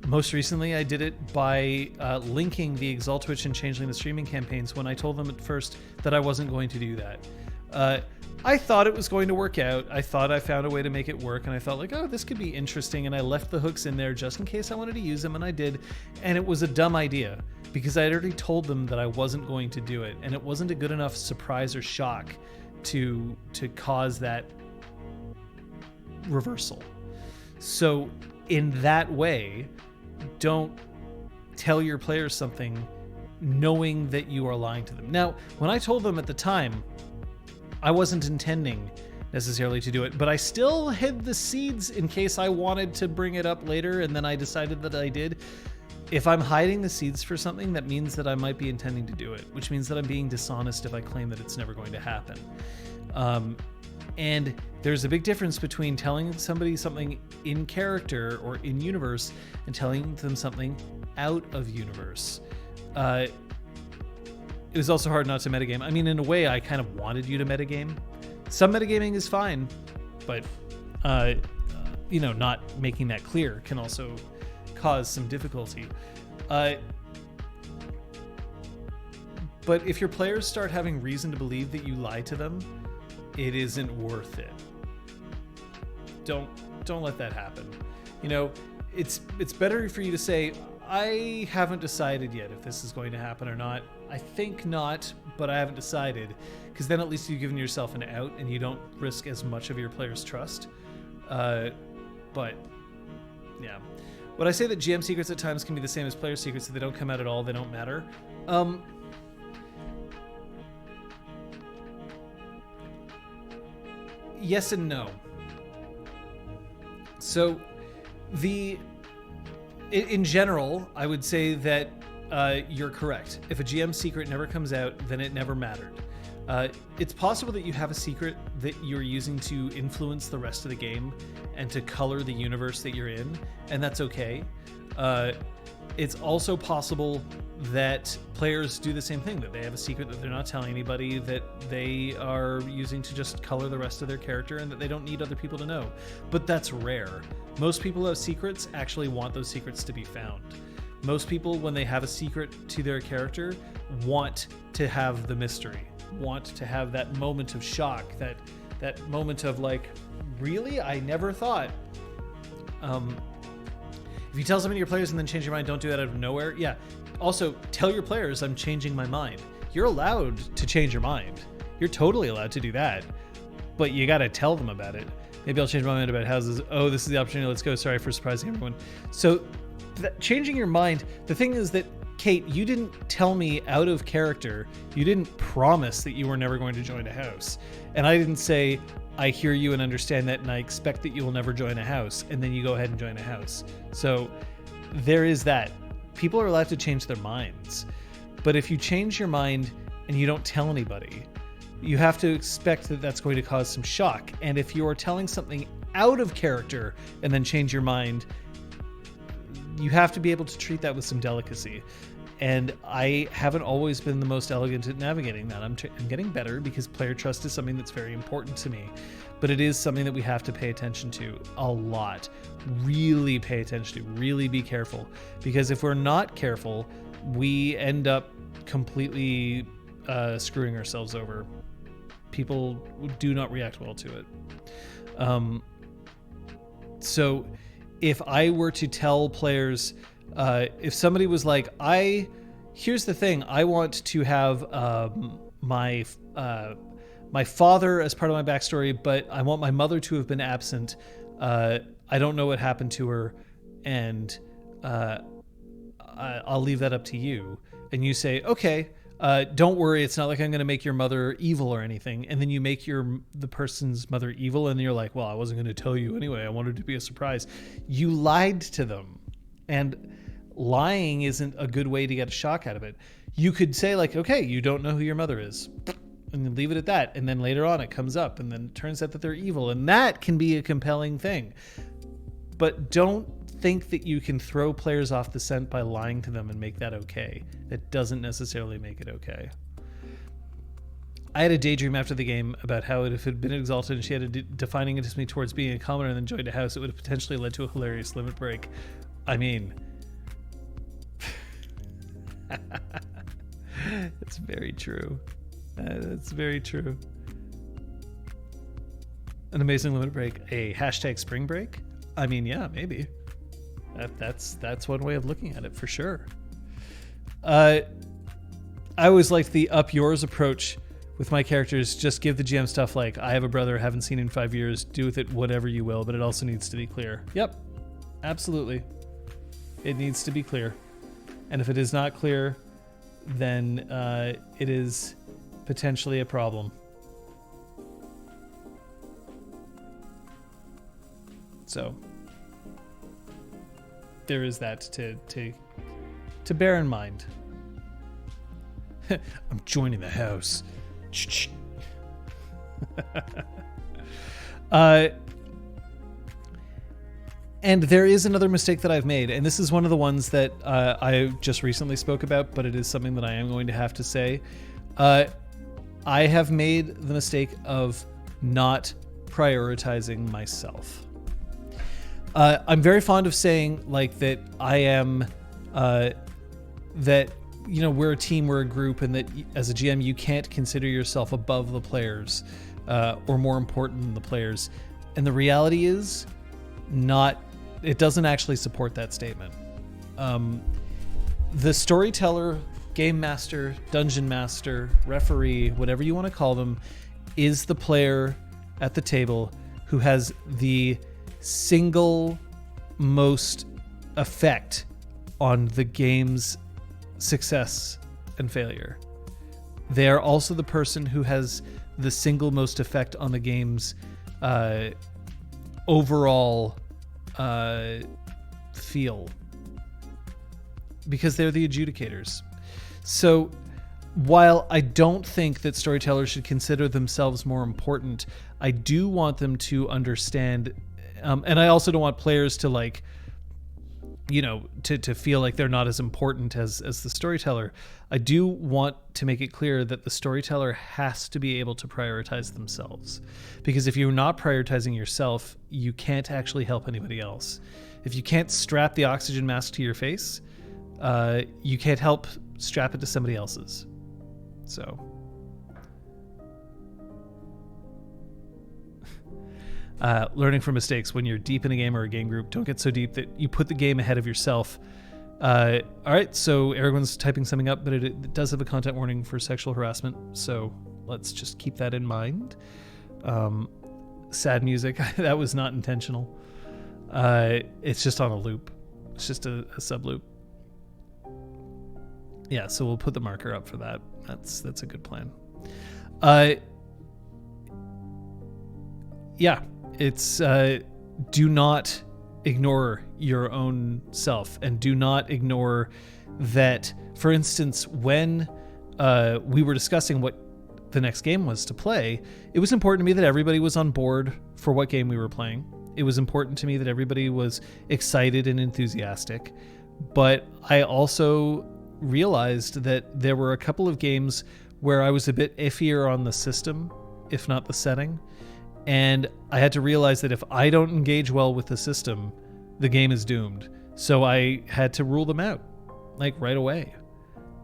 Most recently, I did it by linking the Exalt Twitch and Changeling the streaming campaigns when I told them at first that I wasn't going to do that. I thought it was going to work out. I thought I found a way to make it work, and I felt like, oh, this could be interesting, and I left the hooks in there just in case I wanted to use them, and I did. And it was a dumb idea because I had already told them that I wasn't going to do it, and it wasn't a good enough surprise or shock to cause that reversal. So in that way, don't tell your players something knowing that you are lying to them. Now, when I told them at the time, I wasn't intending necessarily to do it, but I still hid the seeds in case I wanted to bring it up later, and then I decided that I did. If I'm hiding the seeds for something, that means that I might be intending to do it, which means that I'm being dishonest if I claim that it's never going to happen. And there's a big difference between telling somebody something in character or in universe and telling them something out of universe. It was also hard not to metagame. I mean, in a way, I kind of wanted you to metagame. Some metagaming is fine, but not making that clear can also cause some difficulty. But if your players start having reason to believe that you lie to them, it isn't worth it. Don't let that happen. It's better for you to say, I haven't decided yet if this is going to happen or not. I think not, but I haven't decided, because then at least you've given yourself an out and you don't risk as much of your players' trust. But yeah. Would I say that GM secrets at times can be the same as player secrets? If they don't come out at all, they don't matter? Yes and no. So in general, I would say that you're correct. If a GM secret never comes out, then it never mattered. It's possible that you have a secret that you're using to influence the rest of the game, and to color the universe that you're in, and that's okay. It's also possible that players do the same thing, that they have a secret that they're not telling anybody, that they are using to just color the rest of their character, and that they don't need other people to know. But that's rare. Most people who have secrets actually want those secrets to be found. Most people, when they have a secret to their character, want to have the mystery, want to have that moment of shock, that moment of like, really? I never thought. If you tell something to your players and then change your mind, don't do that out of nowhere. Yeah. Also, tell your players, I'm changing my mind. You're allowed to change your mind. You're totally allowed to do that. But you got to tell them about it. Maybe I'll change my mind about houses. Oh, this is the opportunity. Let's go. Sorry for surprising everyone. So changing your mind, the thing is that, Kate, you didn't tell me out of character. You didn't promise that you were never going to join a house. And I didn't say, I hear you and understand that, and I expect that you will never join a house, and then you go ahead and join a house. So there is that. People are allowed to change their minds. But if you change your mind and you don't tell anybody, you have to expect that that's going to cause some shock. And if you're telling something out of character and then change your mind, you have to be able to treat that with some delicacy. And I haven't always been the most elegant at navigating that. I'm getting better, because player trust is something that's very important to me. But it is something that we have to pay attention to a lot. Really pay attention to. Really be careful. Because if we're not careful, we end up completely screwing ourselves over. People do not react well to it. So if I were to tell players... if somebody was like, here's the thing, I want to have my father as part of my backstory, but I want my mother to have been absent. I don't know what happened to her, and I'll leave that up to you. And you say, okay, don't worry, it's not like I'm going to make your mother evil or anything. And then you make the person's mother evil, and you're like, well, I wasn't going to tell you anyway. I wanted it to be a surprise. You lied to them. And lying isn't a good way to get a shock out of it. You could say like, okay, you don't know who your mother is, and then leave it at that. And then later on it comes up, and then it turns out that they're evil, and that can be a compelling thing. But don't think that you can throw players off the scent by lying to them and make that okay. That doesn't necessarily make it okay. I had a daydream after the game about how if it had been exalted and she had a defining interest me towards being a commoner and then joined a house, it would have potentially led to a hilarious limit break. I mean, it's very true. That's very true. An amazing limit break. A hashtag spring break? I mean, yeah, maybe. That's one way of looking at it for sure. I always liked the up yours approach with my characters. Just give the GM stuff like, I have a brother I haven't seen in 5 years. Do with it whatever you will, but it also needs to be clear. Yep, absolutely. It needs to be clear. And if it is not clear, then it is potentially a problem. So there is that to bear in mind. I'm joining the house. And there is another mistake that I've made, and this is one of the ones that I just recently spoke about, but it is something that I am going to have to say. I have made the mistake of not prioritizing myself. I'm very fond of saying like that I am, that, you know, we're a team, we're a group, and that as a GM, you can't consider yourself above the players or more important than the players. And the reality is it doesn't actually support that statement. The storyteller, game master, dungeon master, referee, whatever you want to call them, is the player at the table who has the single most effect on the game's success and failure. They are also the person who has the single most effect on the game's overall feel, because they're the adjudicators. So while I don't think that storytellers should consider themselves more important, I do want them to understand And I also don't want players to like, to feel like they're not as important as the storyteller. I do want to make it clear that the storyteller has to be able to prioritize themselves, because if you're not prioritizing yourself, you can't actually help anybody else. If you can't strap the oxygen mask to your face, you can't help strap it to somebody else's. So learning from mistakes. When you're deep in a game or a game group, don't get so deep that you put the game ahead of yourself. All right, so Aragorn's typing something up, but it does have a content warning for sexual harassment, so let's just keep that in mind. Sad music. That was not intentional. It's just on a loop. It's just a sub loop. Yeah, so we'll put the marker up for that. That's a good plan. Yeah, it's do not ignore your own self, and do not ignore that. For instance, when we were discussing what the next game was to play, it was important to me that everybody was on board for what game we were playing. It was important to me that everybody was excited and enthusiastic, but I also realized that there were a couple of games where I was a bit iffier on the system, if not the setting. And I had to realize that if I don't engage well with the system, the game is doomed. So I had to rule them out, like right away.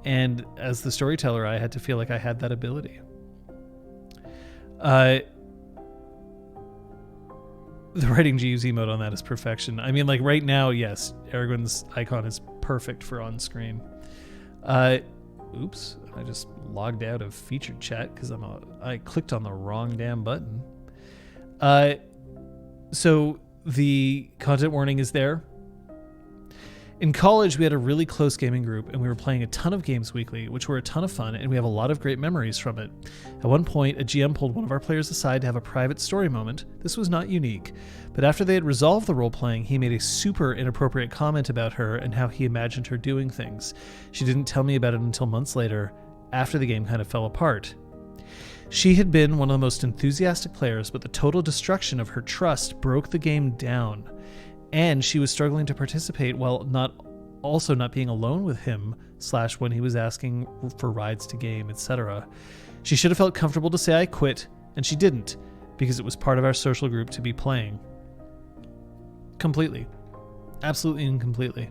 And as the storyteller, I had to feel like I had that ability. The writing GUZ emote on that is perfection. I mean, like right now, yes, Aragorn's icon is perfect for on screen. Oops, I just logged out of featured chat because I clicked on the wrong damn button. So the content warning is there. In college, we had a really close gaming group, and we were playing a ton of games weekly, which were a ton of fun, and we have a lot of great memories from it. At one point, a GM pulled one of our players aside to have a private story moment. This was not unique, but after they had resolved the role-playing, he made a super inappropriate comment about her and how he imagined her doing things. She didn't tell me about it until months later, after the game kind of fell apart. She had been one of the most enthusiastic players, but the total destruction of her trust broke the game down. And she was struggling to participate while not being alone with him / when he was asking for rides to game, etc. She should have felt comfortable to say I quit, and she didn't, because it was part of our social group to be playing. Completely. Absolutely and completely.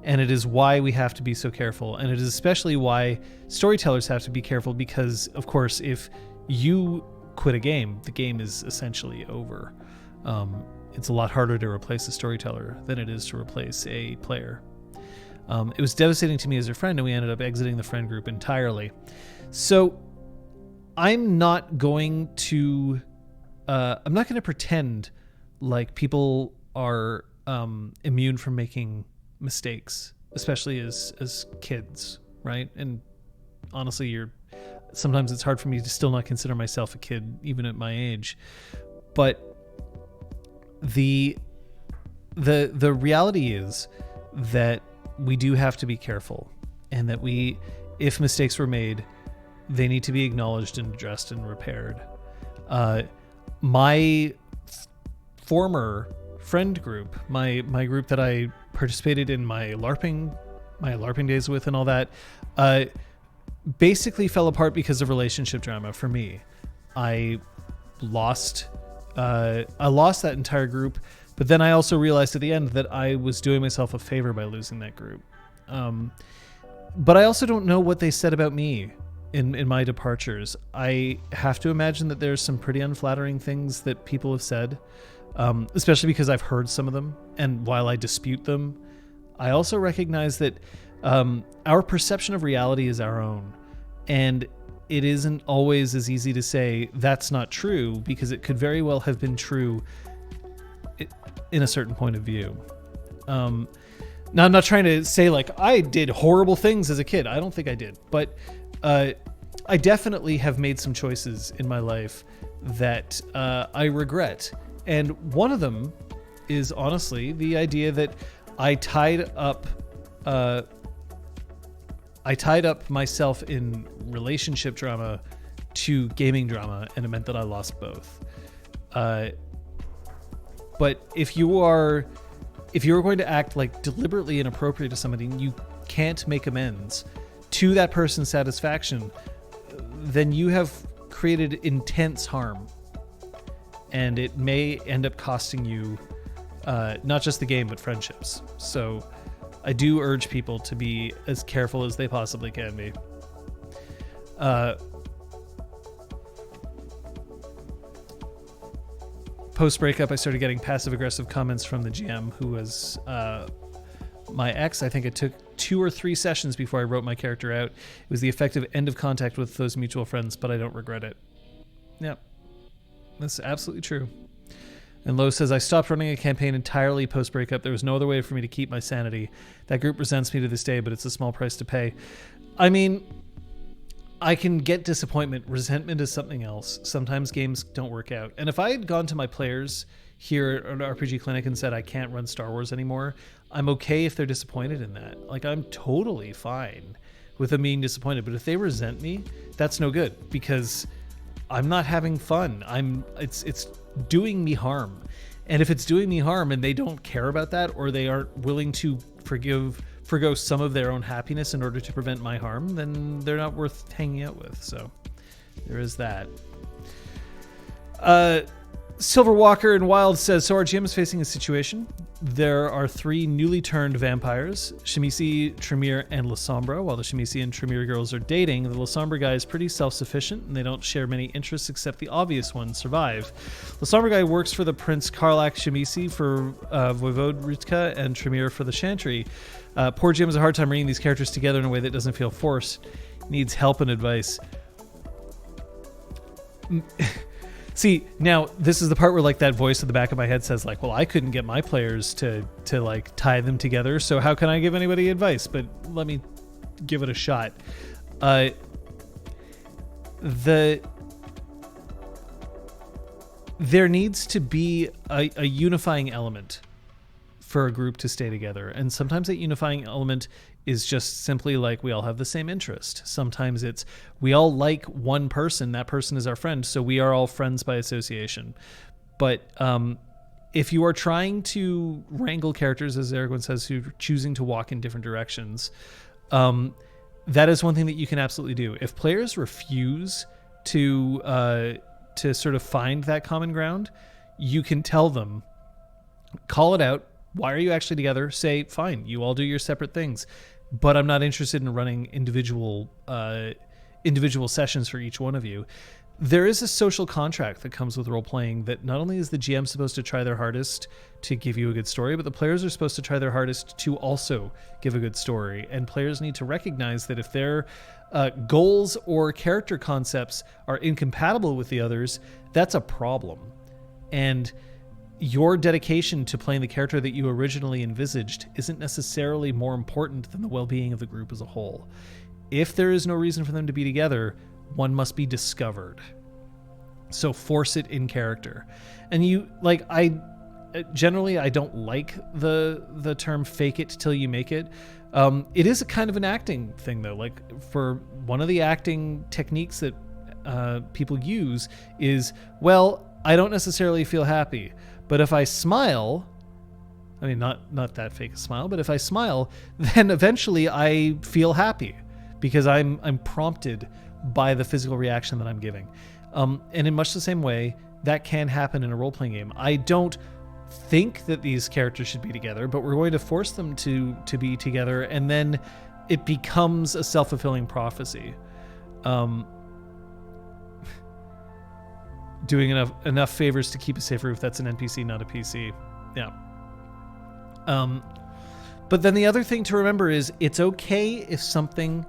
And it is why we have to be so careful. And it is especially why storytellers have to be careful, because, of course, if you quit a game, the game is essentially over. It's a lot harder to replace a storyteller than it is to replace a player. It was devastating to me as a friend, and we ended up exiting the friend group entirely. So I'm not going to pretend like people are immune from making mistakes, especially as kids, right? And honestly, sometimes it's hard for me to still not consider myself a kid, even at my age. But the reality is that we do have to be careful, and that if mistakes were made, they need to be acknowledged and addressed and repaired. My former friend group, my group that I participated in my LARPing days with and all that, basically fell apart because of relationship drama for me. I lost that entire group, but then I also realized at the end that I was doing myself a favor by losing that group. But I also don't know what they said about me in my departures. I have to imagine that there's some pretty unflattering things that people have said, especially because I've heard some of them, and while I dispute them, I also recognize that our perception of reality is our own, and it isn't always as easy to say that's not true, because it could very well have been true in a certain point of view. Now, I'm not trying to say like I did horrible things as a kid. I don't think I did, but I definitely have made some choices in my life that I regret. And one of them is honestly the idea that I tied up myself in relationship drama to gaming drama, and it meant that I lost both. But if you are going to act like deliberately inappropriate to somebody and you can't make amends to that person's satisfaction, then you have created intense harm, and it may end up costing you not just the game but friendships. So I do urge people to be as careful as they possibly can be. Post breakup, I started getting passive aggressive comments from the GM, who was my ex. I think it took 2 or 3 sessions before I wrote my character out. It was the effective end of contact with those mutual friends, but I don't regret it. Yep, that's absolutely true. And Lo says, I stopped running a campaign entirely post breakup. There was no other way for me to keep my sanity. That group resents me to this day, but it's a small price to pay. I mean, I can get disappointment. Resentment is something else. Sometimes games don't work out. And if I had gone to my players here at RPG Clinic and said I can't run Star Wars anymore, I'm okay if they're disappointed in that. Like, I'm totally fine with them being disappointed. But if they resent me, that's no good, because I'm not having fun. It's doing me harm. And if it's doing me harm and they don't care about that, or they aren't willing to forgo some of their own happiness in order to prevent my harm, then they're not worth hanging out with. So there is that. Silver Walker in Wild says, so our GM is facing a situation. There are 3 newly turned vampires, Shamisi, Tremere, and Lasombra. While the Shamisi and Tremere girls are dating, the Lasombra guy is pretty self-sufficient, and they don't share many interests except the obvious ones survive. Lasombra guy works for the Prince Karlak Shamisi for Voivode Ritka, and Tremere for the Chantry. Poor Jim has a hard time reading these characters together in a way that doesn't feel forced. Needs help and advice. See, now this is the part where like that voice at the back of my head says like, well, I couldn't get my players to like tie them together, so how can I give anybody advice? But let me give it a shot. There needs to be a unifying element for a group to stay together. And sometimes that unifying element is just simply like, we all have the same interest. Sometimes it's, we all like one person, that person is our friend, so we are all friends by association. But if you are trying to wrangle characters, as Erwin says, who are choosing to walk in different directions, that is one thing that you can absolutely do. If players refuse to sort of find that common ground, you can tell them, call it out. Why are you actually together? Say, fine, you all do your separate things, but I'm not interested in running individual sessions for each one of you. There is a social contract that comes with role-playing that not only is the GM supposed to try their hardest to give you a good story, but the players are supposed to try their hardest to also give a good story. And players need to recognize that if their goals or character concepts are incompatible with the others, that's a problem. And your dedication to playing the character that you originally envisaged isn't necessarily more important than the well-being of the group as a whole. If there is no reason for them to be together, one must be discovered. So force it in character. And you, like, I don't like the term fake it till you make it. It is a kind of an acting thing, though. Like, for one of the acting techniques that people use is, well, I don't necessarily feel happy, but if I smile, I mean, not that fake a smile, but if I smile, then eventually I feel happy because I'm prompted by the physical reaction that I'm giving. And in much the same way, that can happen in a role-playing game. I don't think that these characters should be together, but we're going to force them to be together, and then it becomes a self-fulfilling prophecy. Doing enough favors to keep a safe roof. That's an NPC, not a PC. Yeah. But then the other thing to remember is it's okay if something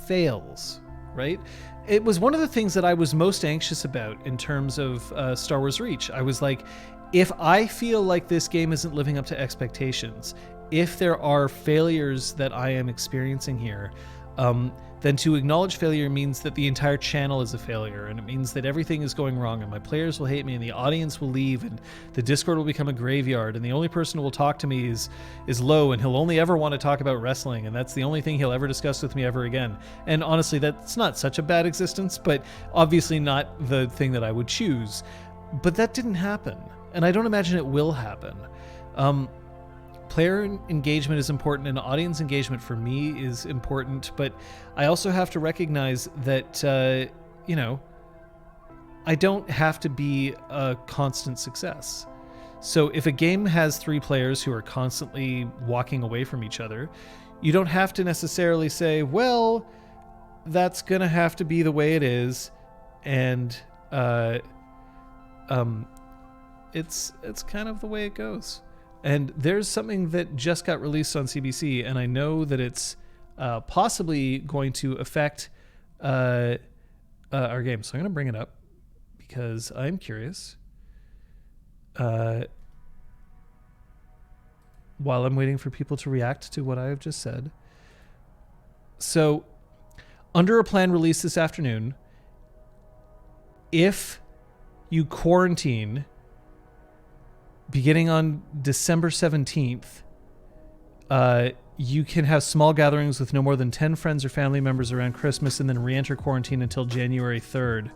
fails, right? It was one of the things that I was most anxious about in terms of Star Wars Reach. I was like, if I feel like this game isn't living up to expectations, if there are failures that I am experiencing here, then to acknowledge failure means that the entire channel is a failure, and it means that everything is going wrong, and my players will hate me, and the audience will leave, and the Discord will become a graveyard, and the only person who will talk to me is Lo, and he'll only ever want to talk about wrestling, and that's the only thing he'll ever discuss with me ever again. And honestly, that's not such a bad existence, but obviously not the thing that I would choose. But that didn't happen. and I don't imagine it will happen. Player engagement is important, and audience engagement for me is important, but I also have to recognize that, I don't have to be a constant success. So if a game has 3 players who are constantly walking away from each other, you don't have to necessarily say, well, that's going to have to be the way it is, and it's kind of the way it goes. And there's something that just got released on CBC, and I know that it's possibly going to affect our game. So I'm going to bring it up because I'm curious. While I'm waiting for people to react to what I have just said. So, under a plan released this afternoon, if you quarantine beginning on December 17th, you can have small gatherings with no more than 10 friends or family members around Christmas and then re-enter quarantine until January 3rd.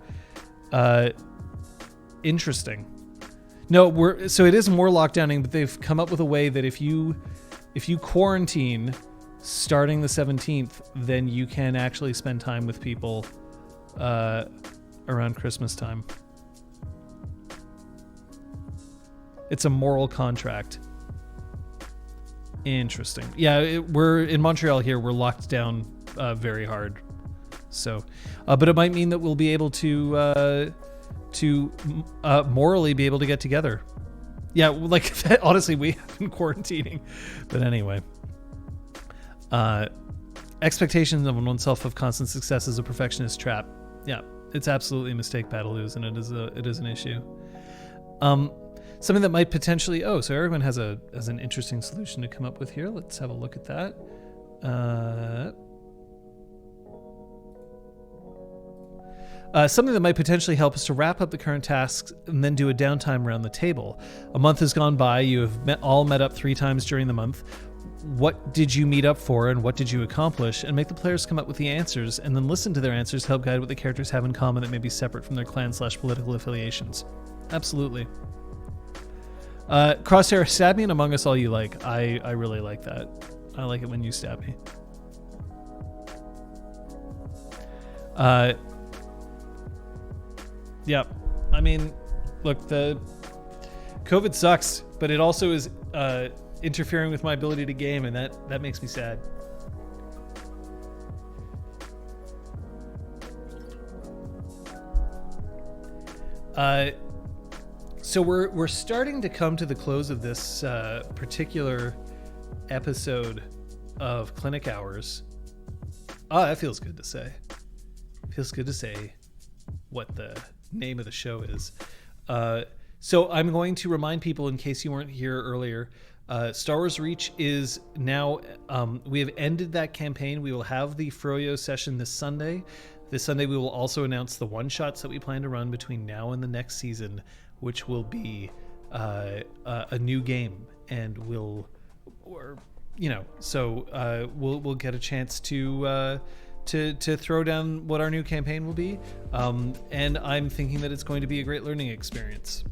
Interesting. No, so it is more lockdowning, but they've come up with a way that if you quarantine starting the 17th, then you can actually spend time with people around Christmas time. It's a moral contract. Interesting. Yeah, we're in Montreal here. We're locked down very hard. So, but it might mean that we'll be able to morally be able to get together. Yeah, like honestly, we have been quarantining. But anyway, expectations of oneself of constant success is a perfectionist trap. Yeah, it's absolutely a mistake, Battleoos, and it is an issue. Something that might potentially... Oh, so everyone has an interesting solution to come up with here. Let's have a look at that. Something that might potentially help is to wrap up the current tasks and then do a downtime around the table. A month has gone by. You have all met up 3 times during the month. What did you meet up for and what did you accomplish? And make the players come up with the answers and then listen to their answers to help guide what the characters have in common that may be separate from their clan/political affiliations. Absolutely. Crosshair, stab me in Among Us all you like. I really like that. I like it when you stab me. Yeah. I mean, look, the COVID sucks, but it also is interfering with my ability to game, and that makes me sad. So we're starting to come to the close of this particular episode of Clinic Hours. Oh, that feels good to say. Feels good to say what the name of the show is. So I'm going to remind people, in case you weren't here earlier, Star Wars Reach is now, we have ended that campaign. We will have the Froyo session this Sunday. This Sunday we will also announce the one-shots that we plan to run between now and the next season, which will be a new game, and we'll get a chance to throw down what our new campaign will be, and I'm thinking that it's going to be a great learning experience.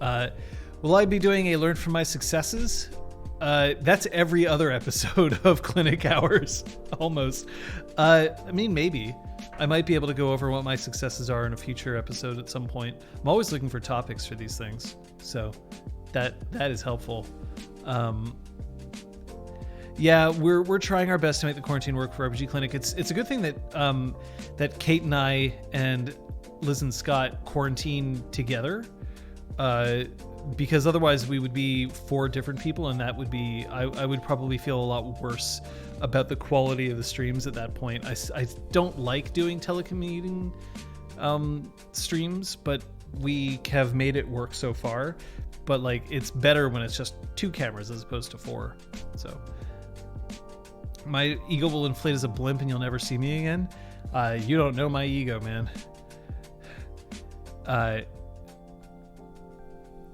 Will I be doing a learn from my successes? That's every other episode of Clinic Hours, almost. I mean, maybe. I might be able to go over what my successes are in a future episode at some point. I'm always looking for topics for these things, so that is helpful. Yeah, we're trying our best to make the quarantine work for RPG Clinic. It's a good thing that that Kate and I and Liz and Scott quarantine together, because otherwise we would be 4 different people, and that would be I would probably feel a lot worse about the quality of the streams at that point. I don't like doing telecommuting streams, but we have made it work so far. But like, it's better when it's just 2 cameras as opposed to 4. So my ego will inflate as a blimp and you'll never see me again. You don't know my ego, man.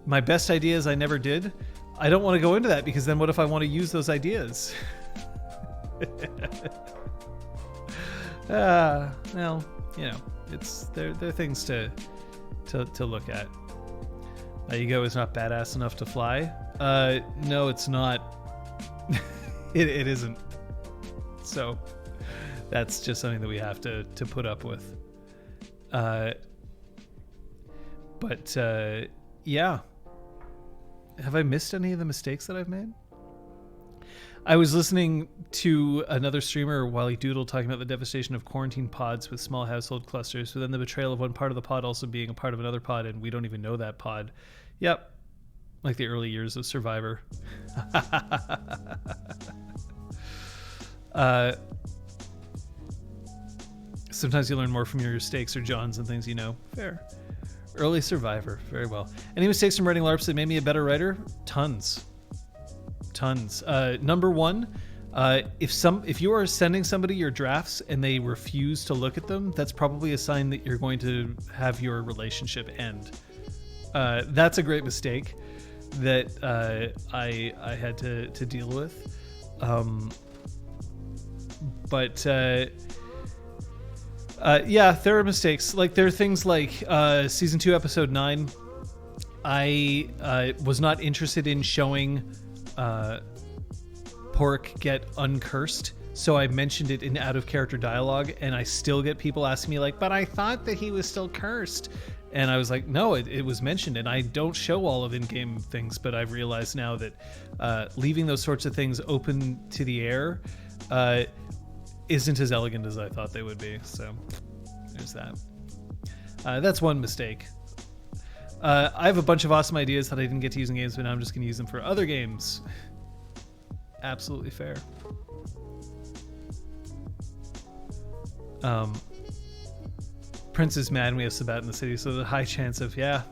My best ideas I never did. I don't want to go into that, because then what if I want to use those ideas? Well, you know, they're things to look at. Ego is not badass enough to fly. No, it's not. It isn't. So that's just something that we have to put up with. But yeah. Have I missed any of the mistakes that I've made? I was listening to another streamer, Wally Doodle, talking about the devastation of quarantine pods with small household clusters, but then the betrayal of one part of the pod also being a part of another pod, and we don't even know that pod. Yep. Like the early years of Survivor. Sometimes you learn more from your mistakes or Johns and things you know. Fair. Early Survivor. Very well. Any mistakes from writing LARPs that made me a better writer? Tons. Number one, if you are sending somebody your drafts and they refuse to look at them, that's probably a sign that you're going to have your relationship end. That's a great mistake that I had to deal with. Yeah, there are mistakes. Like there are things like season 2, episode 9. I was not interested in showing Pork get uncursed, so I mentioned it in out of character dialogue, and I still get people asking me like, but I thought that he was still cursed. And I was like, no, it was mentioned, and I don't show all of in-game things, but I've realized now that leaving those sorts of things open to the air isn't as elegant as I thought they would be. So there's that. That's one mistake. I have a bunch of awesome ideas that I didn't get to use in games, but now I'm just going to use them for other games. Absolutely fair. Prince is mad we have Sabat in the city, so the high chance of, yeah.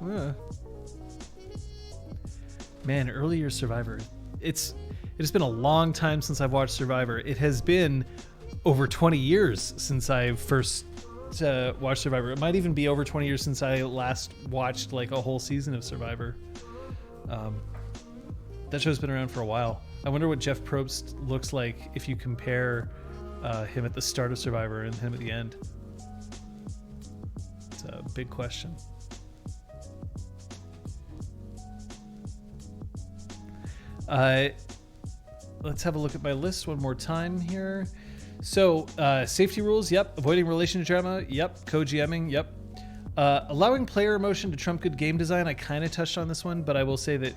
Man, earlier Survivor. It has been a long time since I've watched Survivor. It has been over 20 years since I first watched Survivor. It might even be over 20 years since I last watched like a whole season of Survivor. That show's been around for a while. I wonder what Jeff Probst looks like if you compare him at the start of Survivor and him at the end. It's a big question. Let's have a look at my list one more time here. So, safety rules, yep. Avoiding relationship drama, yep. Co-GMing, yep. Allowing player emotion to trump good game design, I kind of touched on this one, but I will say that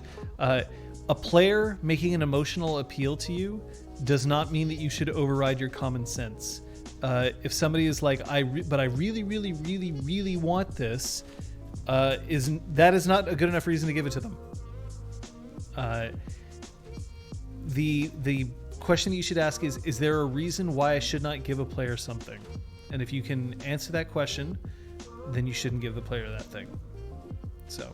a player making an emotional appeal to you does not mean that you should override your common sense. If somebody is like, but I really, really, really, really want this, that is not a good enough reason to give it to them. The question that you should ask is there a reason why I should not give a player something? And if you can answer that question, then you shouldn't give the player that thing. So,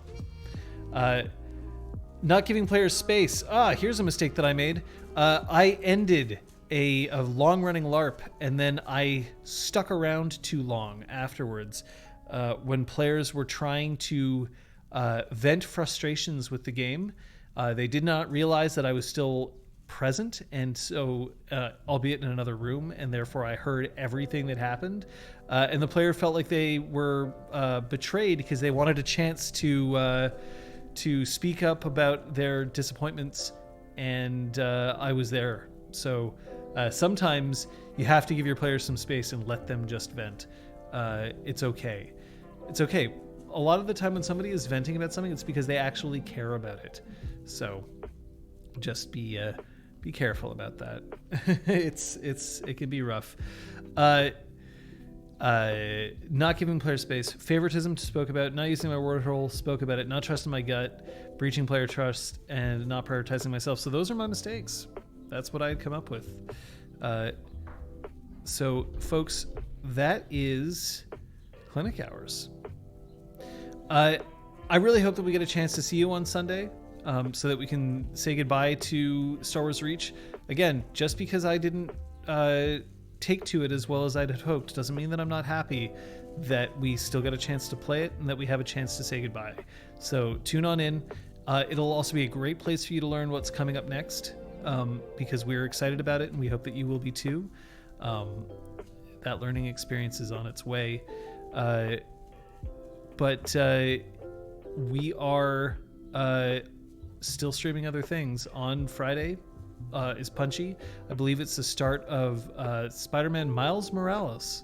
not giving players space. Here's a mistake that I made. I ended a long-running LARP, and then I stuck around too long afterwards when players were trying to vent frustrations with the game. They did not realize that I was still present, and so albeit in another room, and therefore I heard everything that happened, and the player felt like they were betrayed because they wanted a chance to speak up about their disappointments, and I was there. So sometimes you have to give your players some space and let them just vent. It's okay. A lot of the time when somebody is venting about something, it's because they actually care about it. So just be careful about that. It can be rough. Not giving player space, favoritism spoke about, not using my word hole spoke about it, not trusting my gut, breaching player trust, and not prioritizing myself. So those are my mistakes. That's what I had come up with. So folks, that is clinic hours. I really hope that we get a chance to see you on Sunday. So that we can say goodbye to Star Wars Reach. Again, just because I didn't take to it as well as I'd hoped doesn't mean that I'm not happy that we still got a chance to play it and that we have a chance to say goodbye. So tune on in. It'll also be a great place for you to learn what's coming up next, because we're excited about it and we hope that you will be too. That learning experience is on its way. But we are still streaming other things. On Friday is Punchy. I believe it's the start of Spider-Man Miles Morales.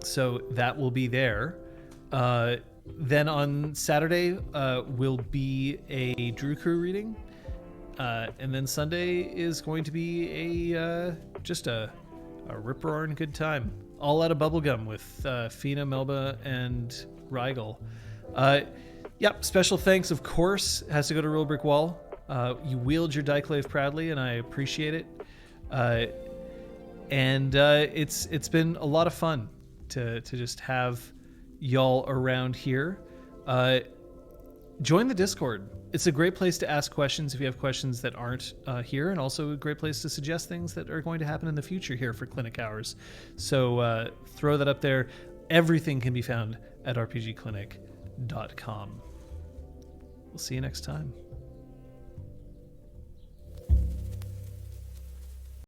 So that will be there. Then on Saturday will be a Drew Crew reading. And then Sunday is going to be just a rip-roaring good time. All out of bubblegum with Fina, Melba, and Rigel. Yep, special thanks, of course, has to go to Real Brick Wall. You wield your Dieclave proudly, and I appreciate it. And it's been a lot of fun to just have y'all around here. Join the Discord. It's a great place to ask questions if you have questions that aren't here, and also a great place to suggest things that are going to happen in the future here for Clinic Hours. So throw that up there. Everything can be found at rpgclinic.com. We'll see you next time.